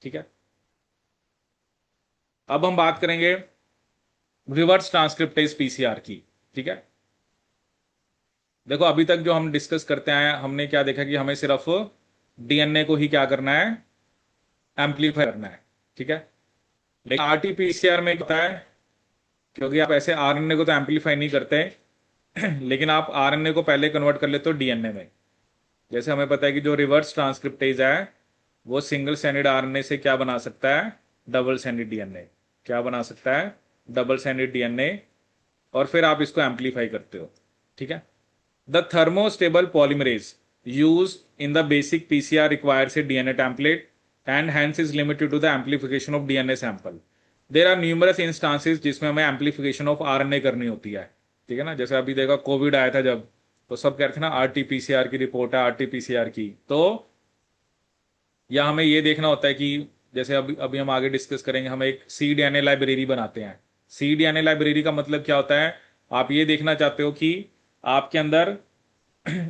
Speaker 1: ठीक है। अब हम बात करेंगे रिवर्स ट्रांसक्रिप्टेज पीसीआर की, ठीक है। देखो अभी तक जो हम डिस्कस करते आए हमने क्या देखा कि हमें सिर्फ डीएनए को ही क्या करना है, एम्पलीफाई करना है, ठीक है। लेकिन आरटीपीसीआर में क्या होता है, क्योंकि आप ऐसे आरएनए को तो एम्पलीफाई नहीं करते लेकिन आप आरएनए को पहले कन्वर्ट कर लेते हो डीएनए में। जैसे हमें पता है कि जो रिवर्स ट्रांसक्रिप्टेज है वो सिंगल स्टैंडर्ड आरएनए से क्या बना सकता है, डबल स्टैंडर्ड डीएनए। क्या बना सकता है, डबल स्टैंडर्ड डीएनए, और फिर आप इसको एम्पलीफाई करते हो, ठीक है। The thermostable polymerase used in the basic PCR requires a DNA template and hence is limited to the amplification of DNA sample. There are numerous instances जिसमें हमें amplification of RNA करनी होती है, ठीक है ना। जैसे अभी देखा कोविड आया था जब, तो सब कह रहे थे ना आरटीपीसीआर की रिपोर्ट है, आरटीपीसीआर की। तो या हमें ये देखना होता है कि जैसे अभी अभी हम आगे डिस्कस करेंगे, हम एक cDNA लाइब्रेरी बनाते हैं। cDNA लाइब्रेरी का मतलब क्या होता है, आप ये देखना चाहते हो कि आपके अंदर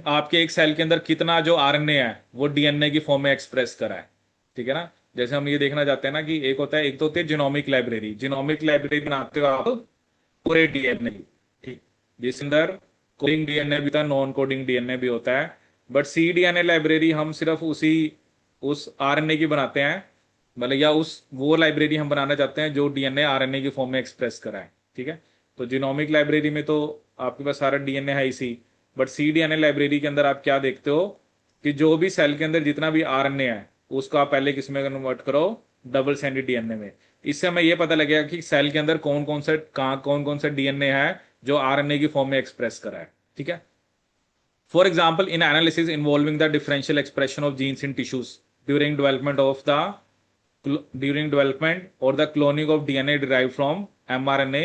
Speaker 1: आपके एक सेल के अंदर कितना जो आरएनए है वो डीएनए की फॉर्म में एक्सप्रेस करा है, ठीक है ना। जैसे हम ये देखना चाहते हैं ना कि एक होता है, एक तो होती है जिनोमिक लाइब्रेरी। जिनोमिक लाइब्रेरी बनाते हो आप पूरे डीएनए की, ठीक, जिसके अंदर कोडिंग डीएनए भी होता है, नॉन कोडिंग डीएनए भी होता है। बट cDNA लाइब्रेरी हम सिर्फ उस आरएनए की बनाते हैं, मतलब या उस वो लाइब्रेरी हम बनाना चाहते हैं जो डीएनए आरएनए की फॉर्म में एक्सप्रेस करा है, ठीक है। तो जिनोमिक लाइब्रेरी में तो आपके पास सारा डीएनए है इसी, बट cDNA लाइब्रेरी के अंदर आप क्या देखते हो कि जो भी सेल के अंदर जितना भी आरएनए है उसको आप पहले किस में कन्वर्ट करो, डबल स्टैंडर्ड डीएनए में। इससे हमें यह पता लगेगा कि सेल के अंदर कौन कौन सा डीएनए है जो आरएनए की फॉर्म में एक्सप्रेस करा है, ठीक है। For example, in analysis involving the differential expression of genes in tissues during development or the cloning of DNA derived from mRNA,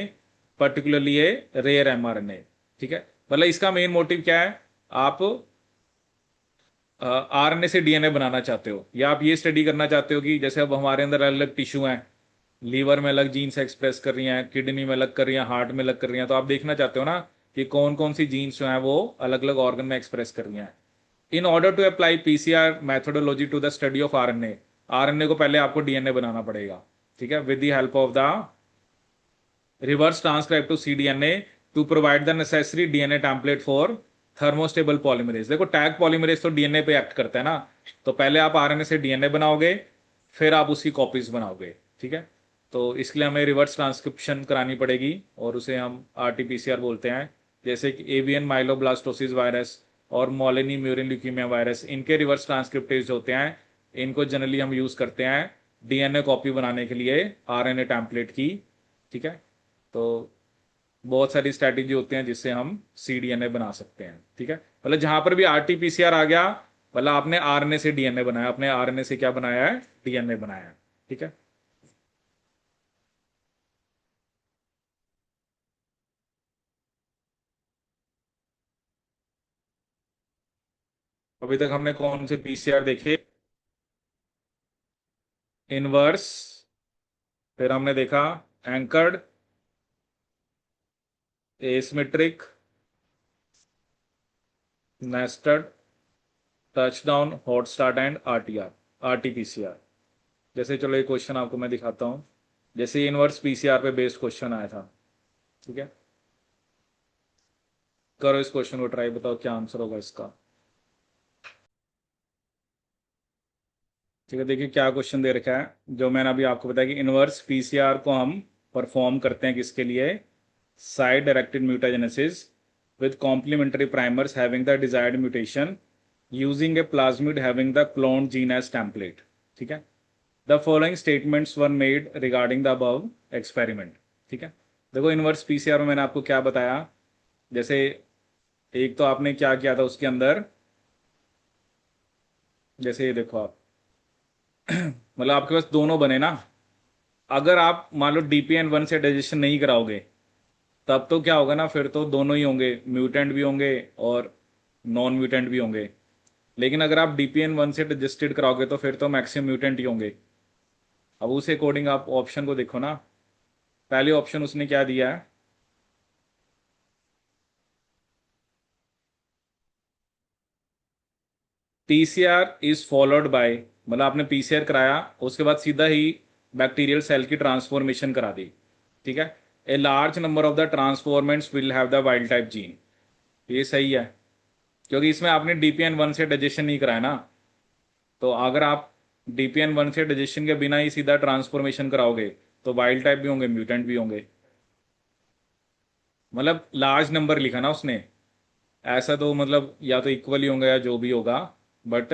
Speaker 1: particularly a rare mRNA, ठीक है। मतलब इसका मेन मोटिव क्या है, आप आरएनए से डीएनए बनाना चाहते हो, या आप ये स्टडी करना चाहते हो कि जैसे अब हमारे अंदर अलग अलग टिश्यू हैं, लीवर में अलग जीन्स एक्सप्रेस कर रही हैं, किडनी में अलग कर रही हैं, हार्ट में अलग कर रही हैं, तो आप देखना चाहते हो ना कि कौन कौन सी जीन्स जो हैं वो अलग अलग ऑर्गन में एक्सप्रेस कर रही हैं। In order to apply PCR methodology to the study of RNA, RNA को पहले आपको डीएनए बनाना पड़ेगा, ठीक है, with the help of the reverse transcribe to cDNA to provide the necessary DNA template for thermostable polymerase. देखो Taq polymerase तो DNA पे एक्ट करता है ना, तो पहले आप आरएनए से डीएनए बनाओगे, फिर आप उसकी कॉपीज बनाओगे, ठीक है। तो इसके लिए हमें रिवर्स ट्रांसक्रिप्शन करानी पड़ेगी और उसे हम आरटीपीसीआर बोलते हैं। जैसे कि एवियन माइलोब्लास्टोसिस वायरस और मोलिनी म्यूरिन ल्यूकीमिया वायरस, इनके रिवर्स ट्रांसक्रिप्टेज होते हैं, इनको जनरली हम यूज करते हैं डीएनए कॉपी बनाने के लिए आरएनए टेम्पलेट की, ठीक है। तो बहुत सारी स्ट्रैटेजी होती हैं जिससे हम cDNA बना सकते हैं, ठीक है। मतलब जहां पर भी आरटीपीसीआर आ गया, मतलब आपने आरएनए से डीएनए बनाया, आपने आरएनए से क्या बनाया है, डीएनए बनाया है, ठीक है। अभी तक हमने कौन से पीसीआर देखे? इनवर्स, फिर हमने देखा anchored, asymmetric, nested, touchdown, hot start and RTR, RTPCR. जैसे चलो एक क्वेश्चन आपको मैं दिखाता हूं, जैसे इनवर्स पीसीआर पे बेस्ड क्वेश्चन आया था, ठीक है। करो इस क्वेश्चन को ट्राई, बताओ क्या आंसर होगा इसका। ठीक है, देखिए क्या क्वेश्चन दे रखा है, जो मैंने अभी आपको बताया कि इनवर्स पीसीआर को हम परफॉर्म करते हैं किसके लिए, site directed mutagenesis with complementary primers having the desired mutation using a plasmid having the cloned gene as template, ठीक है। The following statements were made regarding the above experiment, ठीक है। देखो इनवर्स पीसीआर में मैंने आपको क्या बताया, जैसे एक तो आपने क्या किया था उसके अंदर, जैसे ये देखो आप, मतलब आपके पास दोनों बने ना, अगर आप मान लो DPN1 से डाइजेशन नहीं कराओगे, तब तो क्या होगा ना, फिर तो दोनों ही होंगे, म्यूटेंट भी होंगे और नॉन म्यूटेंट भी होंगे। लेकिन अगर आप DPN1 से डाइजेस्टेड कराओगे तो फिर तो मैक्सिमम म्यूटेंट ही होंगे। अब उस अकॉर्डिंग आप ऑप्शन को देखो ना, पहले ऑप्शन उसने क्या दिया है, पीसीआर इज फॉलोड बाय, मतलब आपने पीसीआर कराया उसके बाद सीधा ही बैक्टीरियल सेल की ट्रांसफॉर्मेशन करा दी, ठीक है। A large number of the transformants will have the wild type gene, ये सही है, क्योंकि इसमें आपने DPN1 से डाइजेशन नहीं कराया ना। तो अगर आप DPN1 से डाइजेशन के बिना ही सीधा ट्रांसफॉर्मेशन कराओगे तो वाइल्ड टाइप भी होंगे, म्यूटेंट भी होंगे। मतलब लार्ज नंबर लिखा ना उसने, ऐसा तो मतलब या तो इक्वली होंगे या जो भी होगा, but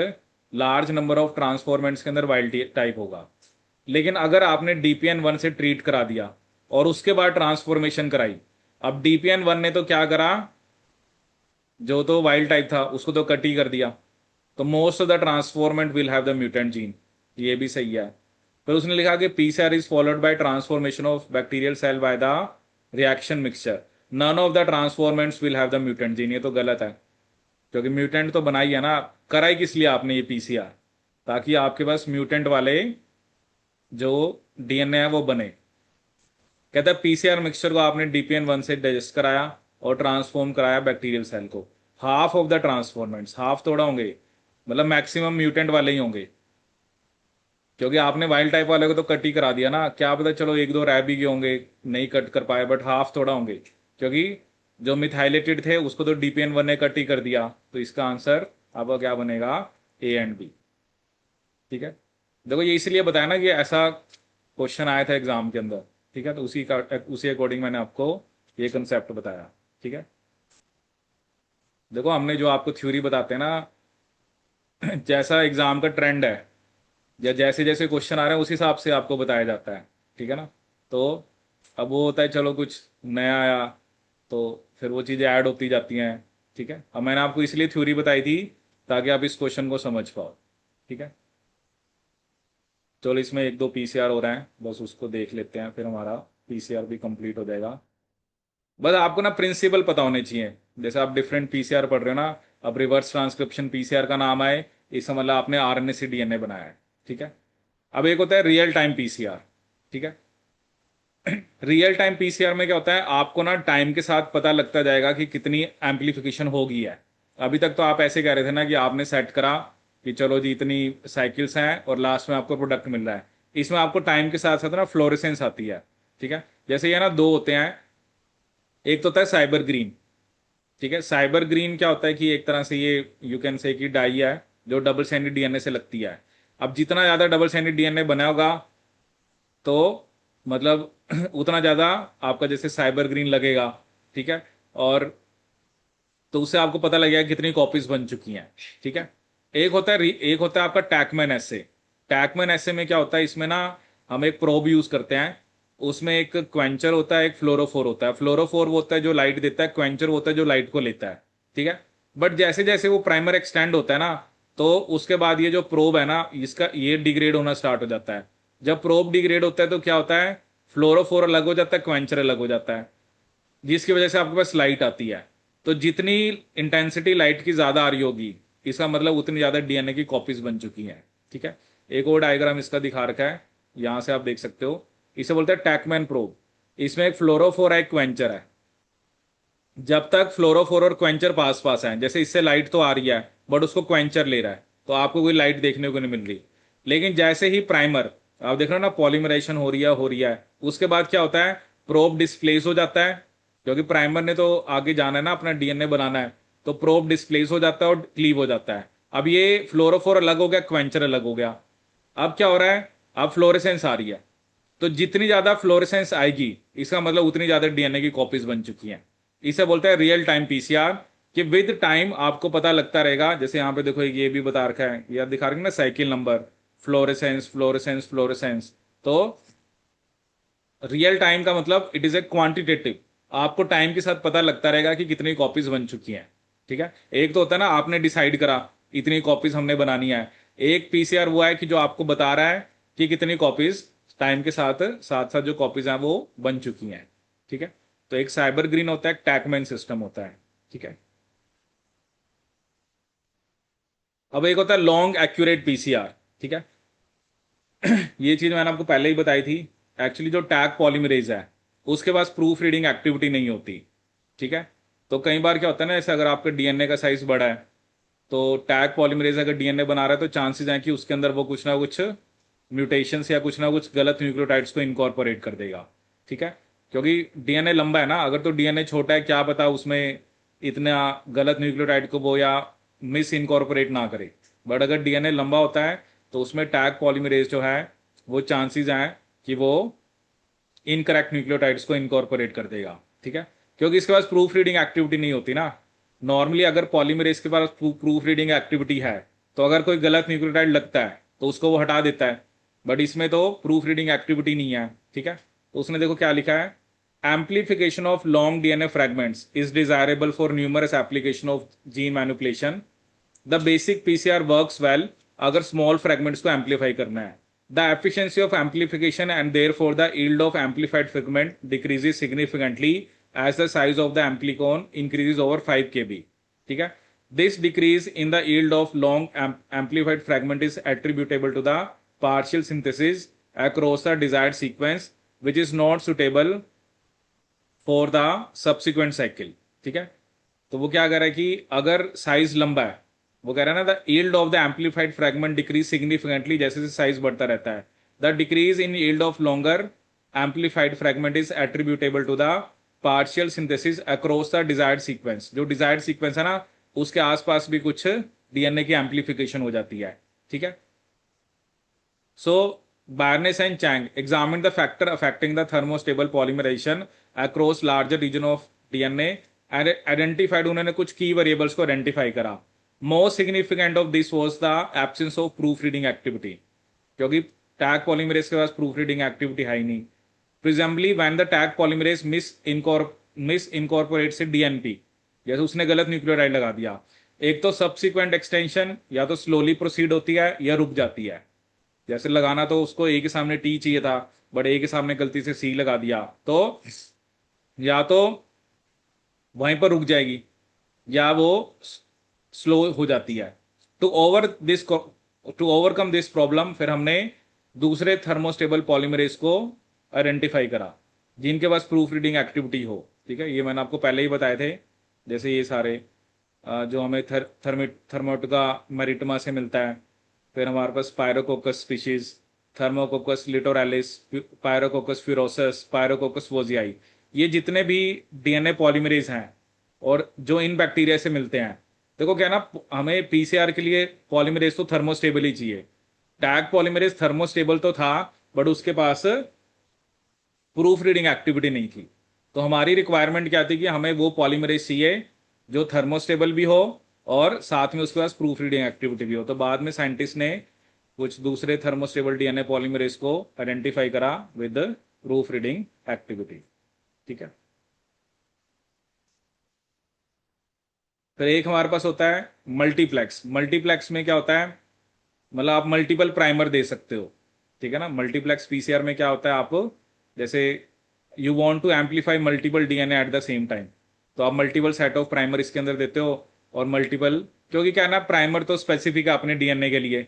Speaker 1: large number of transformants के अंदर वाइल्ड टाइप होगा। लेकिन अगर आपने DPN1 से ट्रीट करा दिया और उसके बाद ट्रांसफॉर्मेशन कराई, अब DPN1 ने तो क्या करा, जो तो वाइल्ड टाइप था उसको तो कट ही कर दिया, तो most of the transformant will have the mutant gene, ये भी सही है। फिर उसने लिखा कि PCR is followed by transformation of bacterial cell by the reaction mixture, none of the transformants will have the mutant gene, ये तो गलत है, क्योंकि म्यूटेंट तो बनाई है ना, कराई किस लिए आपने ये पीसीआर, ताकि आपके पास म्यूटेंट वाले जो डीएनए है वो बने। कहता है पीसीआर मिक्सचर को आपने DPN1 से डाइजेस्ट कराया और ट्रांसफॉर्म कराया बैक्टीरियल सेल को, half of the transformants, half थोड़ा होंगे, मतलब मैक्सिमम म्यूटेंट वाले ही होंगे, क्योंकि आपने वाइल्ड टाइप वाले को तो कट ही करा दिया ना, क्या पता चलो एक दो रह भी गए होंगे, नहीं कट कर पाए, बट हाफ थोड़ा होंगे, क्योंकि जो मिथाइलेटेड थे उसको तो DPN1 ने कट ही कर दिया। तो इसका आंसर आपका क्या बनेगा, A एंड B, ठीक है। देखो ये इसलिए बताया ना कि ऐसा क्वेश्चन आया था एग्जाम के अंदर, ठीक है, तो उसी अकॉर्डिंग मैंने आपको ये कंसेप्ट बताया, ठीक है। देखो हमने जो आपको थ्योरी बताते हैं ना, जैसा एग्जाम का ट्रेंड है या जैसे जैसे क्वेश्चन आ रहे हैं उस हिसाब से आपको बताया जाता है, ठीक है ना। तो अब वो होता है चलो कुछ नया आया तो फिर वो चीज़ें ऐड होती जाती हैं, ठीक है। अब मैंने आपको इसलिए थ्योरी बताई थी ताकि आप इस क्वेश्चन को समझ पाओ, ठीक है। चलो इसमें एक दो पीसीआर हो रहे हैं, बस उसको देख लेते हैं, फिर हमारा पीसीआर भी कंप्लीट हो जाएगा। बस आपको ना प्रिंसिपल पता होने चाहिए, जैसे आप डिफरेंट पीसीआर पढ़ रहे हो ना, अब रिवर्स ट्रांसक्रिप्शन पीसीआर का नाम आए, इसका मतलब आपने आरएनए से डीएनए बनाया है, ठीक है। अब एक होता है रियल टाइम पीसीआर, ठीक है। रियल टाइम पीसीआर में क्या होता है, आपको ना टाइम के साथ पता लगता जाएगा कि कितनी एम्पलीफिकेशन होगी है। अभी तक तो आप ऐसे कह रहे थे ना कि आपने सेट करा कि चलो जी इतनी साइकिल्स हैं और लास्ट में आपको प्रोडक्ट मिल रहा है। इसमें आपको टाइम के साथ साथ ना फ्लोरेसेंस आती है, ठीक है। जैसे ये ना दो होते हैं, एक तो होता है साइबर ग्रीन, ठीक है। साइबर ग्रीन क्या होता है कि एक तरह से ये यू कैन से कि डाई है जो डबल स्टैंडर्ड डीएनए से लगती है। अब जितना ज्यादा डबल स्टैंडर्ड डीएनए बना होगा तो मतलब उतना ज्यादा आपका जैसे साइबर ग्रीन लगेगा, ठीक है। और तो उससे आपको पता लगेगा कितनी कॉपीज बन चुकी हैं, ठीक है। एक होता है आपका टैकमैन एसे। टैकमैन एसे में क्या होता है, इसमें ना हम एक प्रोब यूज करते हैं। उसमें एक क्वेंचर होता है, एक फ्लोरोफोर होता है। फ्लोरोफोर वो होता है जो लाइट देता है, क्वेंचर होता है जो लाइट को लेता है, ठीक है। बट जैसे जैसे वो प्राइमर एक्सटेंड होता है ना, तो उसके बाद ये जो प्रोब है ना इसका ये डिग्रेड होना स्टार्ट हो जाता है। जब प्रोब डिग्रेड होता है तो क्या होता है, फ्लोरोफोर अलग हो जाता है, क्वेंचर अलग हो जाता है, जिसकी वजह से आपके पास लाइट आती है। तो जितनी इंटेंसिटी लाइट की ज्यादा आ रही होगी, इसका मतलब उतनी ज्यादा डीएनए की कॉपीज बन चुकी हैं, ठीक है। एक और डायग्राम इसका दिखा रखा है, यहां से आप देख सकते हो। इसे बोलते हैं टैकमैन प्रोब। इसमें एक फ्लोरोफोर है, एक क्वेंचर है। जब तक फ्लोरोफोर और क्वेंचर पास पास है, जैसे इससे लाइट तो आ रही है बट उसको क्वेंचर ले रहा है, तो आपको कोई लाइट देखने को नहीं मिल रही। लेकिन जैसे ही प्राइमर, आप देख रहे हो ना पॉलीमराइजेशन हो रही है, उसके बाद क्या होता है, प्रोब डिस्प्लेस हो जाता है। क्योंकि प्राइमर ने तो आगे जाना है ना, अपना डीएनए बनाना है, तो प्रोब डिस्प्लेस हो जाता है और क्लीव हो जाता है। अब ये फ्लोरोफोर अलग हो गया, क्वेंचर अलग हो गया। अब क्या हो रहा है, अब फ्लोरेसेंस आ रही है। तो जितनी ज्यादा फ्लोरेसेंस आएगी, इसका मतलब उतनी ज्यादा डीएनए की कॉपीज बन चुकी हैं। इसे बोलते हैं रियल टाइम पीसीआर। कि विद टाइम आपको पता लगता रहेगा, जैसे यहाँ पे देखो ये भी बता रखा है, या दिखा रखे ना cycle number, fluorescence fluorescence fluorescence. तो रियल टाइम का मतलब इट इज ए क्वांटिटेटिव। आपको टाइम के साथ पता लगता रहेगा कि कितनी कॉपीज बन चुकी हैं, ठीक है। एक तो होता है ना आपने डिसाइड करा इतनी कॉपीज हमने बनानी है। एक पीसीआर वो है कि जो आपको बता रहा है कि कितनी कॉपीज टाइम के साथ साथ साथ जो कॉपीज हैं वो बन चुकी हैं, ठीक है। तो एक साइबर ग्रीन होता है, एक टैकमैन सिस्टम होता है, ठीक है। अब एक होता है लॉन्ग एक्यूरेट पीसीआर, ठीक है। ये चीज मैंने आपको पहले ही बताई थी। एक्चुअली जो टैग पॉलीमरेज है उसके पास प्रूफ रीडिंग एक्टिविटी नहीं होती, ठीक है। तो कई बार क्या होता है ना, जैसे अगर आपके डीएनए का साइज बड़ा है, तो टैग पॉलीमरेज अगर डीएनए बना रहा है तो चांसेस हैं कि उसके अंदर वो कुछ ना कुछ म्यूटेशंस या कुछ ना कुछ गलत न्यूक्लियोटाइड्स को इनकॉर्पोरेट कर देगा, ठीक है। क्योंकि डीएनए लंबा है ना, अगर तो डीएनए छोटा है क्या पता उसमें इतना गलत न्यूक्लियोटाइड को वो या मिस इनकॉर्पोरेट ना करे। बट अगर डीएनए लंबा होता है तो उसमें टैग पॉलीमरेज जो है वो चांसेस हैं कि वो इनकरेक्ट न्यूक्लियोटाइड्स को इनकॉर्पोरेट कर देगा, ठीक है। क्योंकि इसके पास प्रूफ रीडिंग एक्टिविटी नहीं होती ना। नॉर्मली अगर पॉलीमरेज के पास प्रूफ रीडिंग एक्टिविटी है तो अगर कोई गलत न्यूक्लियोटाइड लगता है तो उसको वो हटा देता है। बट इसमें तो प्रूफ रीडिंग एक्टिविटी नहीं है, ठीक है। तो उसने देखो क्या लिखा है, amplification of long DNA fragments is desirable for numerous application of gene manipulation. The basic PCR works well अगर स्मॉल फ्रेगमेंट्स को एम्पलीफाई करना है। The efficiency of amplification and therefore the yield of amplified fragment decreases significantly as the size of the amplicon increases over 5 kb, ठीक है। This decrease in the yield of long amplified fragment is attributable to the partial synthesis across the desired sequence which is not suitable for the subsequent cycle, ठीक है। तो वो क्या कह रहा है कि अगर साइज लंबा है, वो कह रहा है ना, the yield of the amplified fragment decrease significantly, जैसे जैसे साइज बढ़ता रहता है। The decrease in yield of longer amplified fragment is attributable to the partial synthesis across the desired sequence. जो डिजायर्ड सीक्वेंस है ना उसके आसपास भी कुछ डीएनए की एम्पलीफिकेशन हो जाती है, ठीक है। So Barnes and Chang examined the factor affecting the thermostable polymerization across larger region of DNA and identified, उन्होंने कुछ key variables को identify करा। Most significant of this was the absence of proofreading activity, क्योंकि tag polymerase के पास proof reading activity है ही नहीं। प्रिजम्बली when the tag polymerase miss incorporates DNP, जैसे उसने गलत न्यूक्लियोटाइड लगा दिया, एक तो सब्सिक्वेंट एक्सटेंशन या तो स्लोली प्रोसीड होती है या रुक जाती है। जैसे लगाना तो उसको ए के सामने टी चाहिए था, बट ए के सामने गलती से सी लगा दिया, तो या तो वहीं पर रुक जाएगी या वो स्लो हो जाती है। To over this to overcome this problem फिर हमने दूसरे थर्मोस्टेबल पॉलीमरेज को आइडेंटिफाई करा जिनके पास प्रूफ रीडिंग एक्टिविटी हो, ठीक है। ये मैंने आपको पहले ही बताए थे, जैसे ये सारे जो हमें थर्मोटका मैरिटमा से मिलता है। फिर हमारे पास पायरोकोकस स्पीशीज, थर्मोकोकस लिटोरालिस, पायरोकोकस फ्यूरोसस, पायरोकोकस वोजियाई, ये जितने भी डीएनए पॉलीमरेज हैं और जो इन बैक्टीरिया से मिलते हैं। देखो क्या है ना, हमें पीसीआर के लिए पॉलीमरेज तो थर्मोस्टेबल ही चाहिए। टैग पॉलीमरेज थर्मोस्टेबल तो था, बट उसके पास प्रूफ रीडिंग एक्टिविटी नहीं थी। तो हमारी रिक्वायरमेंट क्या थी कि हमें वो पॉलीमरेज चाहिए जो थर्मोस्टेबल भी हो और साथ में उसके पास प्रूफ रीडिंग एक्टिविटी भी हो। तो बाद में साइंटिस्ट ने कुछ दूसरे थर्मोस्टेबल डीएनए पॉलीमरेज को आइडेंटिफाई करा विद प्रूफ रीडिंग एक्टिविटी। ठीक है। फिर एक हमारे पास होता है मल्टीप्लेक्स। मल्टीप्लेक्स में क्या होता है, मतलब आप मल्टीपल प्राइमर दे सकते हो। ठीक है ना। मल्टीप्लेक्स पीसीआर में क्या होता है, आप जैसे you want to amplify multiple DNA at the same time, तो आप मल्टीपल सेट ऑफ प्राइमर इसके अंदर देते हो। और मल्टीपल, क्योंकि क्या है ना, प्राइमर तो स्पेसिफिक है अपने डीएनए के लिए।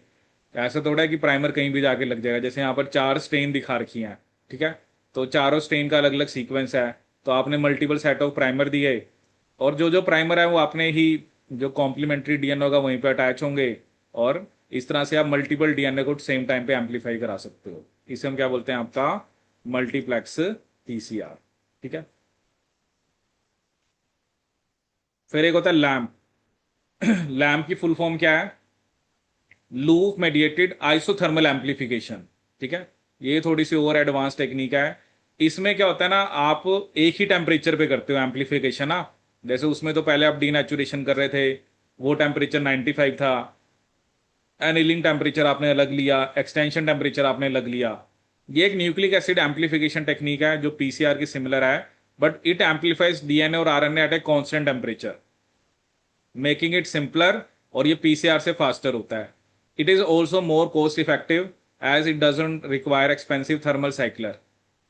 Speaker 1: ऐसा थोड़ा है कि प्राइमर कहीं भी जाके लग जाएगा। जैसे यहाँ पर 4 स्ट्रेन दिखा रखी हैं, ठीक है, तो चारों स्ट्रेन का अलग अलग सीक्वेंस है, तो आपने मल्टीपल सेट ऑफ प्राइमर दिए, और जो जो प्राइमर है वो अपने ही जो कॉम्प्लीमेंट्री डीएनए होगा वहीं पे अटैच होंगे, और इस तरह से आप मल्टीपल डीएनए को सेम टाइम पे एम्पलीफाई करा सकते हो। इसे हम क्या बोलते हैं, आपका मल्टीप्लेक्स पीसीआर। ठीक है। फिर एक होता है लैम्प। लैम्प की फुल फॉर्म क्या है, लूप मेडिएटेड आइसोथर्मल एम्पलीफिकेशन। ठीक है। ये थोड़ी सी ओवर एडवांस टेक्निक है। इसमें क्या होता है ना, आप एक ही टेम्परेचर पे करते हो एम्पलीफिकेशन ना। जैसे उसमें तो पहले आप डीनेचुरेशन कर रहे थे, वो टेम्परेचर 95 था, एनिलिंग टेम्परेचर आपने अलग लिया, एक्सटेंशन टेम्परेचर आपने अलग लिया। ये एक न्यूक्लिक एसिड एम्पलीफिकेशन टेक्निक है जो पीसीआर की सिमिलर है, बट इट एम्पलीफाइज डीएनए और RNA at a constant temperature, making it simpler, और ये पीसीआर से फास्टर होता है। It is also more cost effective as it doesn't require expensive thermal cycler.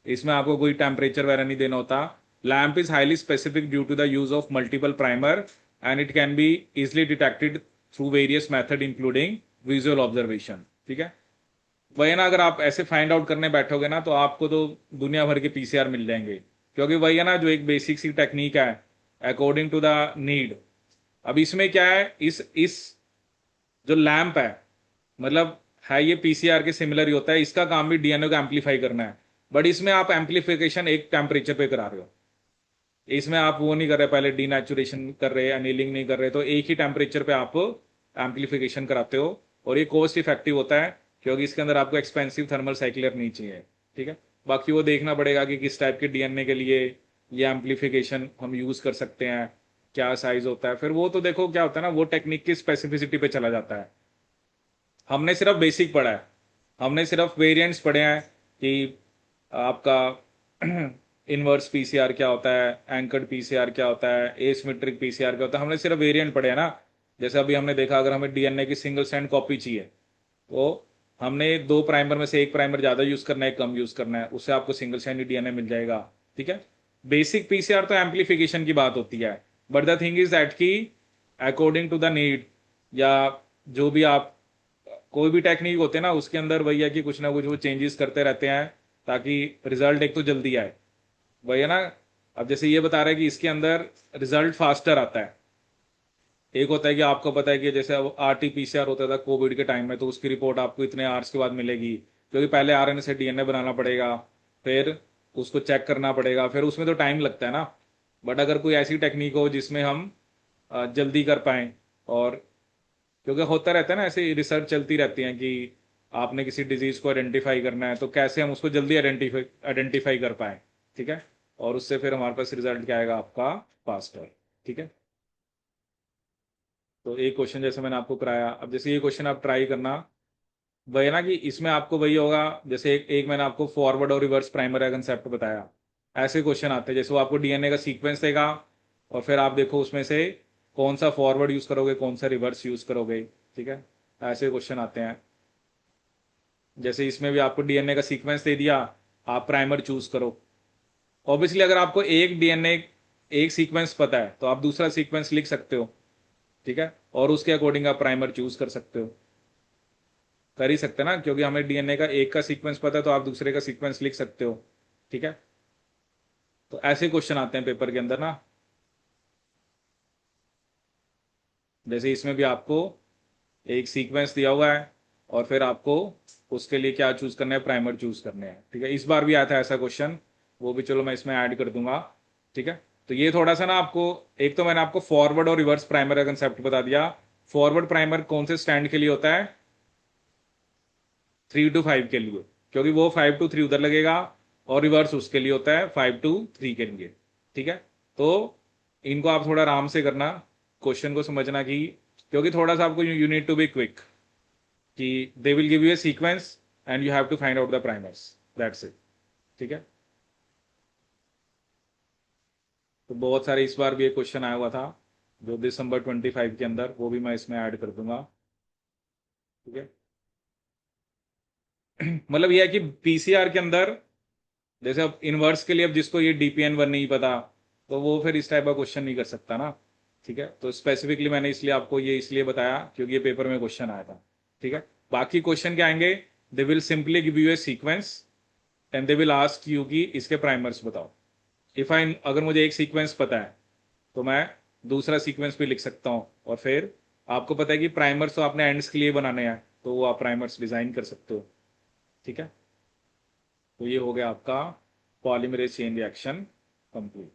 Speaker 1: इसमें आपको कोई टेम्परेचर वगैरह नहीं देना होता। LAMP is highly specific due to the use of multiple primer, and it can be easily detected through various method including visual observation. ठीक है। वही ना, अगर आप ऐसे फाइंड आउट करने बैठोगे ना तो आपको तो दुनिया भर के पीसीआर मिल जाएंगे, क्योंकि वही है ना जो एक बेसिक सी टेक्निक है, अकॉर्डिंग टू द नीड। अब इसमें क्या है, इस जो लैंप है, मतलब है ये पीसीआर के सिमिलर ही होता है, इसका काम भी डीएनए को एम्पलीफाई करना है, बट इसमें आप एम्पलीफिकेशन एक टेम्परेचर पे करा रहे हो। इसमें आप वो नहीं कर रहे, पहले डीनेचुरेशन कर रहे, अनिलिंग नहीं कर रहे, तो एक ही टेम्परेचर पे आप एम्पलीफिकेशन कराते हो। और ये कॉस्ट इफेक्टिव होता है क्योंकि इसके अंदर आपको एक्सपेंसिव थर्मल साइक्लर नहीं चाहिए। ठीक है। बाकी वो देखना पड़ेगा कि किस टाइप के डीएनए के लिए ये एम्पलीफिकेशन हम यूज कर सकते हैं, क्या साइज होता है, फिर वो तो देखो क्या होता है ना, वो टेक्निक की स्पेसिफिसिटी पे चला जाता है। हमने सिर्फ बेसिक पढ़ा है, हमने सिर्फ वेरिएंट्स पढ़े हैं कि आपका इनवर्स पीसीआर क्या होता है, एंकर्ड पीसीआर क्या होता है, एसिमेट्रिक पीसीआर क्या होता है, हमने सिर्फ वेरिएंट पढ़े हैं ना। जैसे अभी हमने देखा, अगर हमें डीएनए की सिंगल स्ट्रैंड कॉपी चाहिए, तो हमने दो प्राइमर में से एक प्राइमर ज्यादा यूज करना है, कम यूज करना है, उससे आपको सिंगल स्ट्रैंड डीएनए मिल जाएगा। ठीक है। बेसिक पीसीआर तो एम्पलीफिकेशन की बात होती है, but the thing is that की अकॉर्डिंग टू द नीड, या जो भी आप कोई भी टेक्निक होते हैं ना, उसके अंदर वही है कि कुछ ना कुछ वो चेंजेस करते रहते हैं ताकि रिजल्ट एक तो जल्दी आए। वही है ना। अब जैसे ये बता रहे हैं कि इसके अंदर रिजल्ट फास्टर आता है। एक होता है कि आपको पता है कि जैसे अब आरटीपीसीआर होता था कोविड के टाइम में, तो उसकी रिपोर्ट आपको इतने आवर्स के बाद मिलेगी, क्योंकि पहले आरएनए से डीएनए बनाना पड़ेगा, फिर उसको चेक करना पड़ेगा, फिर उसमें तो टाइम लगता है ना। बट अगर कोई ऐसी टेक्निक हो जिसमें हम जल्दी कर पाएं, और क्योंकि होता रहता है ना, ऐसे रिसर्च चलती रहती है कि आपने किसी डिजीज को आइडेंटिफाई करना है, तो कैसे हम उसको जल्दी आइडेंटिफाई आइडेंटिफाई कर पाए। ठीक है। और उससे फिर हमारे पास रिजल्ट क्या आएगा, आपका फास्टर। ठीक है। तो एक क्वेश्चन जैसे मैंने आपको कराया, अब जैसे ये क्वेश्चन आप ट्राई करना, वही है ना कि इसमें आपको वही होगा, जैसे एक मैंने आपको फॉरवर्ड और रिवर्स प्राइमर का कंसेप्ट बताया। ऐसे क्वेश्चन आते हैं, जैसे वो आपको डीएनए का सीक्वेंस देगा, और फिर आप देखो उसमें से कौन सा फॉरवर्ड यूज करोगे, कौन सा रिवर्स यूज करोगे। ठीक है। ऐसे क्वेश्चन आते हैं। जैसे इसमें भी आपको डीएनए का सीक्वेंस दे दिया, आप प्राइमर चूज करो। ऑब्वियसली अगर आपको एक डीएनए एक सीक्वेंस पता है तो आप दूसरा सीक्वेंस लिख सकते हो। ठीक है। और उसके अकॉर्डिंग आप प्राइमर चूज कर सकते हो, कर ही सकते हैं ना, क्योंकि हमें डीएनए का एक का सीक्वेंस पता है तो आप दूसरे का सीक्वेंस लिख सकते हो। ठीक है। तो ऐसे क्वेश्चन आते हैं पेपर के अंदर ना। जैसे इसमें भी आपको एक सीक्वेंस दिया हुआ है और फिर आपको उसके लिए क्या चूज करना है, प्राइमर चूज करने हैं। ठीक है, इस बार भी आया था ऐसा क्वेश्चन, वो भी चलो मैं इसमें ऐड कर दूंगा। ठीक है, तो ये थोड़ा सा ना आपको, एक तो मैंने आपको फॉरवर्ड और रिवर्स प्राइमर का कंसेप्ट बता दिया। फॉरवर्ड प्राइमर कौन से स्टैंड के लिए होता है, 3 to 5 के लिए, क्योंकि वो 5 to 3 उधर लगेगा, और रिवर्स उसके लिए होता है 5 to 3 के लिए। ठीक है, तो इनको आप थोड़ा आराम से करना, क्वेश्चन को समझना कि, क्योंकि थोड़ा सा आपको you need to be quick, कि they will give you a sequence and you have to find out the primers, that's it. ठीक है, तो बहुत सारे इस बार भी एक क्वेश्चन आया हुआ था जो December 25 के अंदर, वो भी मैं इसमें ऐड कर दूंगा। ठीक है, मतलब यह है कि पीसीआर के अंदर, जैसे अब इनवर्स के लिए, अब जिसको ये DPN1 नहीं पता, तो वो फिर इस टाइप का क्वेश्चन नहीं कर सकता ना। ठीक है, तो स्पेसिफिकली मैंने इसलिए आपको ये इसलिए बताया क्योंकि ये पेपर में क्वेश्चन आया था। ठीक है, बाकी क्वेश्चन क्या आएंगे, they will simply give you a sequence and they will ask you कि इसके प्राइमर्स बताओ। इफ आई, अगर मुझे एक सीक्वेंस पता है तो मैं दूसरा सीक्वेंस भी लिख सकता हूँ, और फिर आपको पता है कि प्राइमर्स तो आपने एंड्स के लिए बनाने हैं, तो वो आप प्राइमर्स डिजाइन कर सकते हो। ठीक है, तो ये हो गया आपका पॉलीमरेज चेन रिएक्शन कंप्लीट।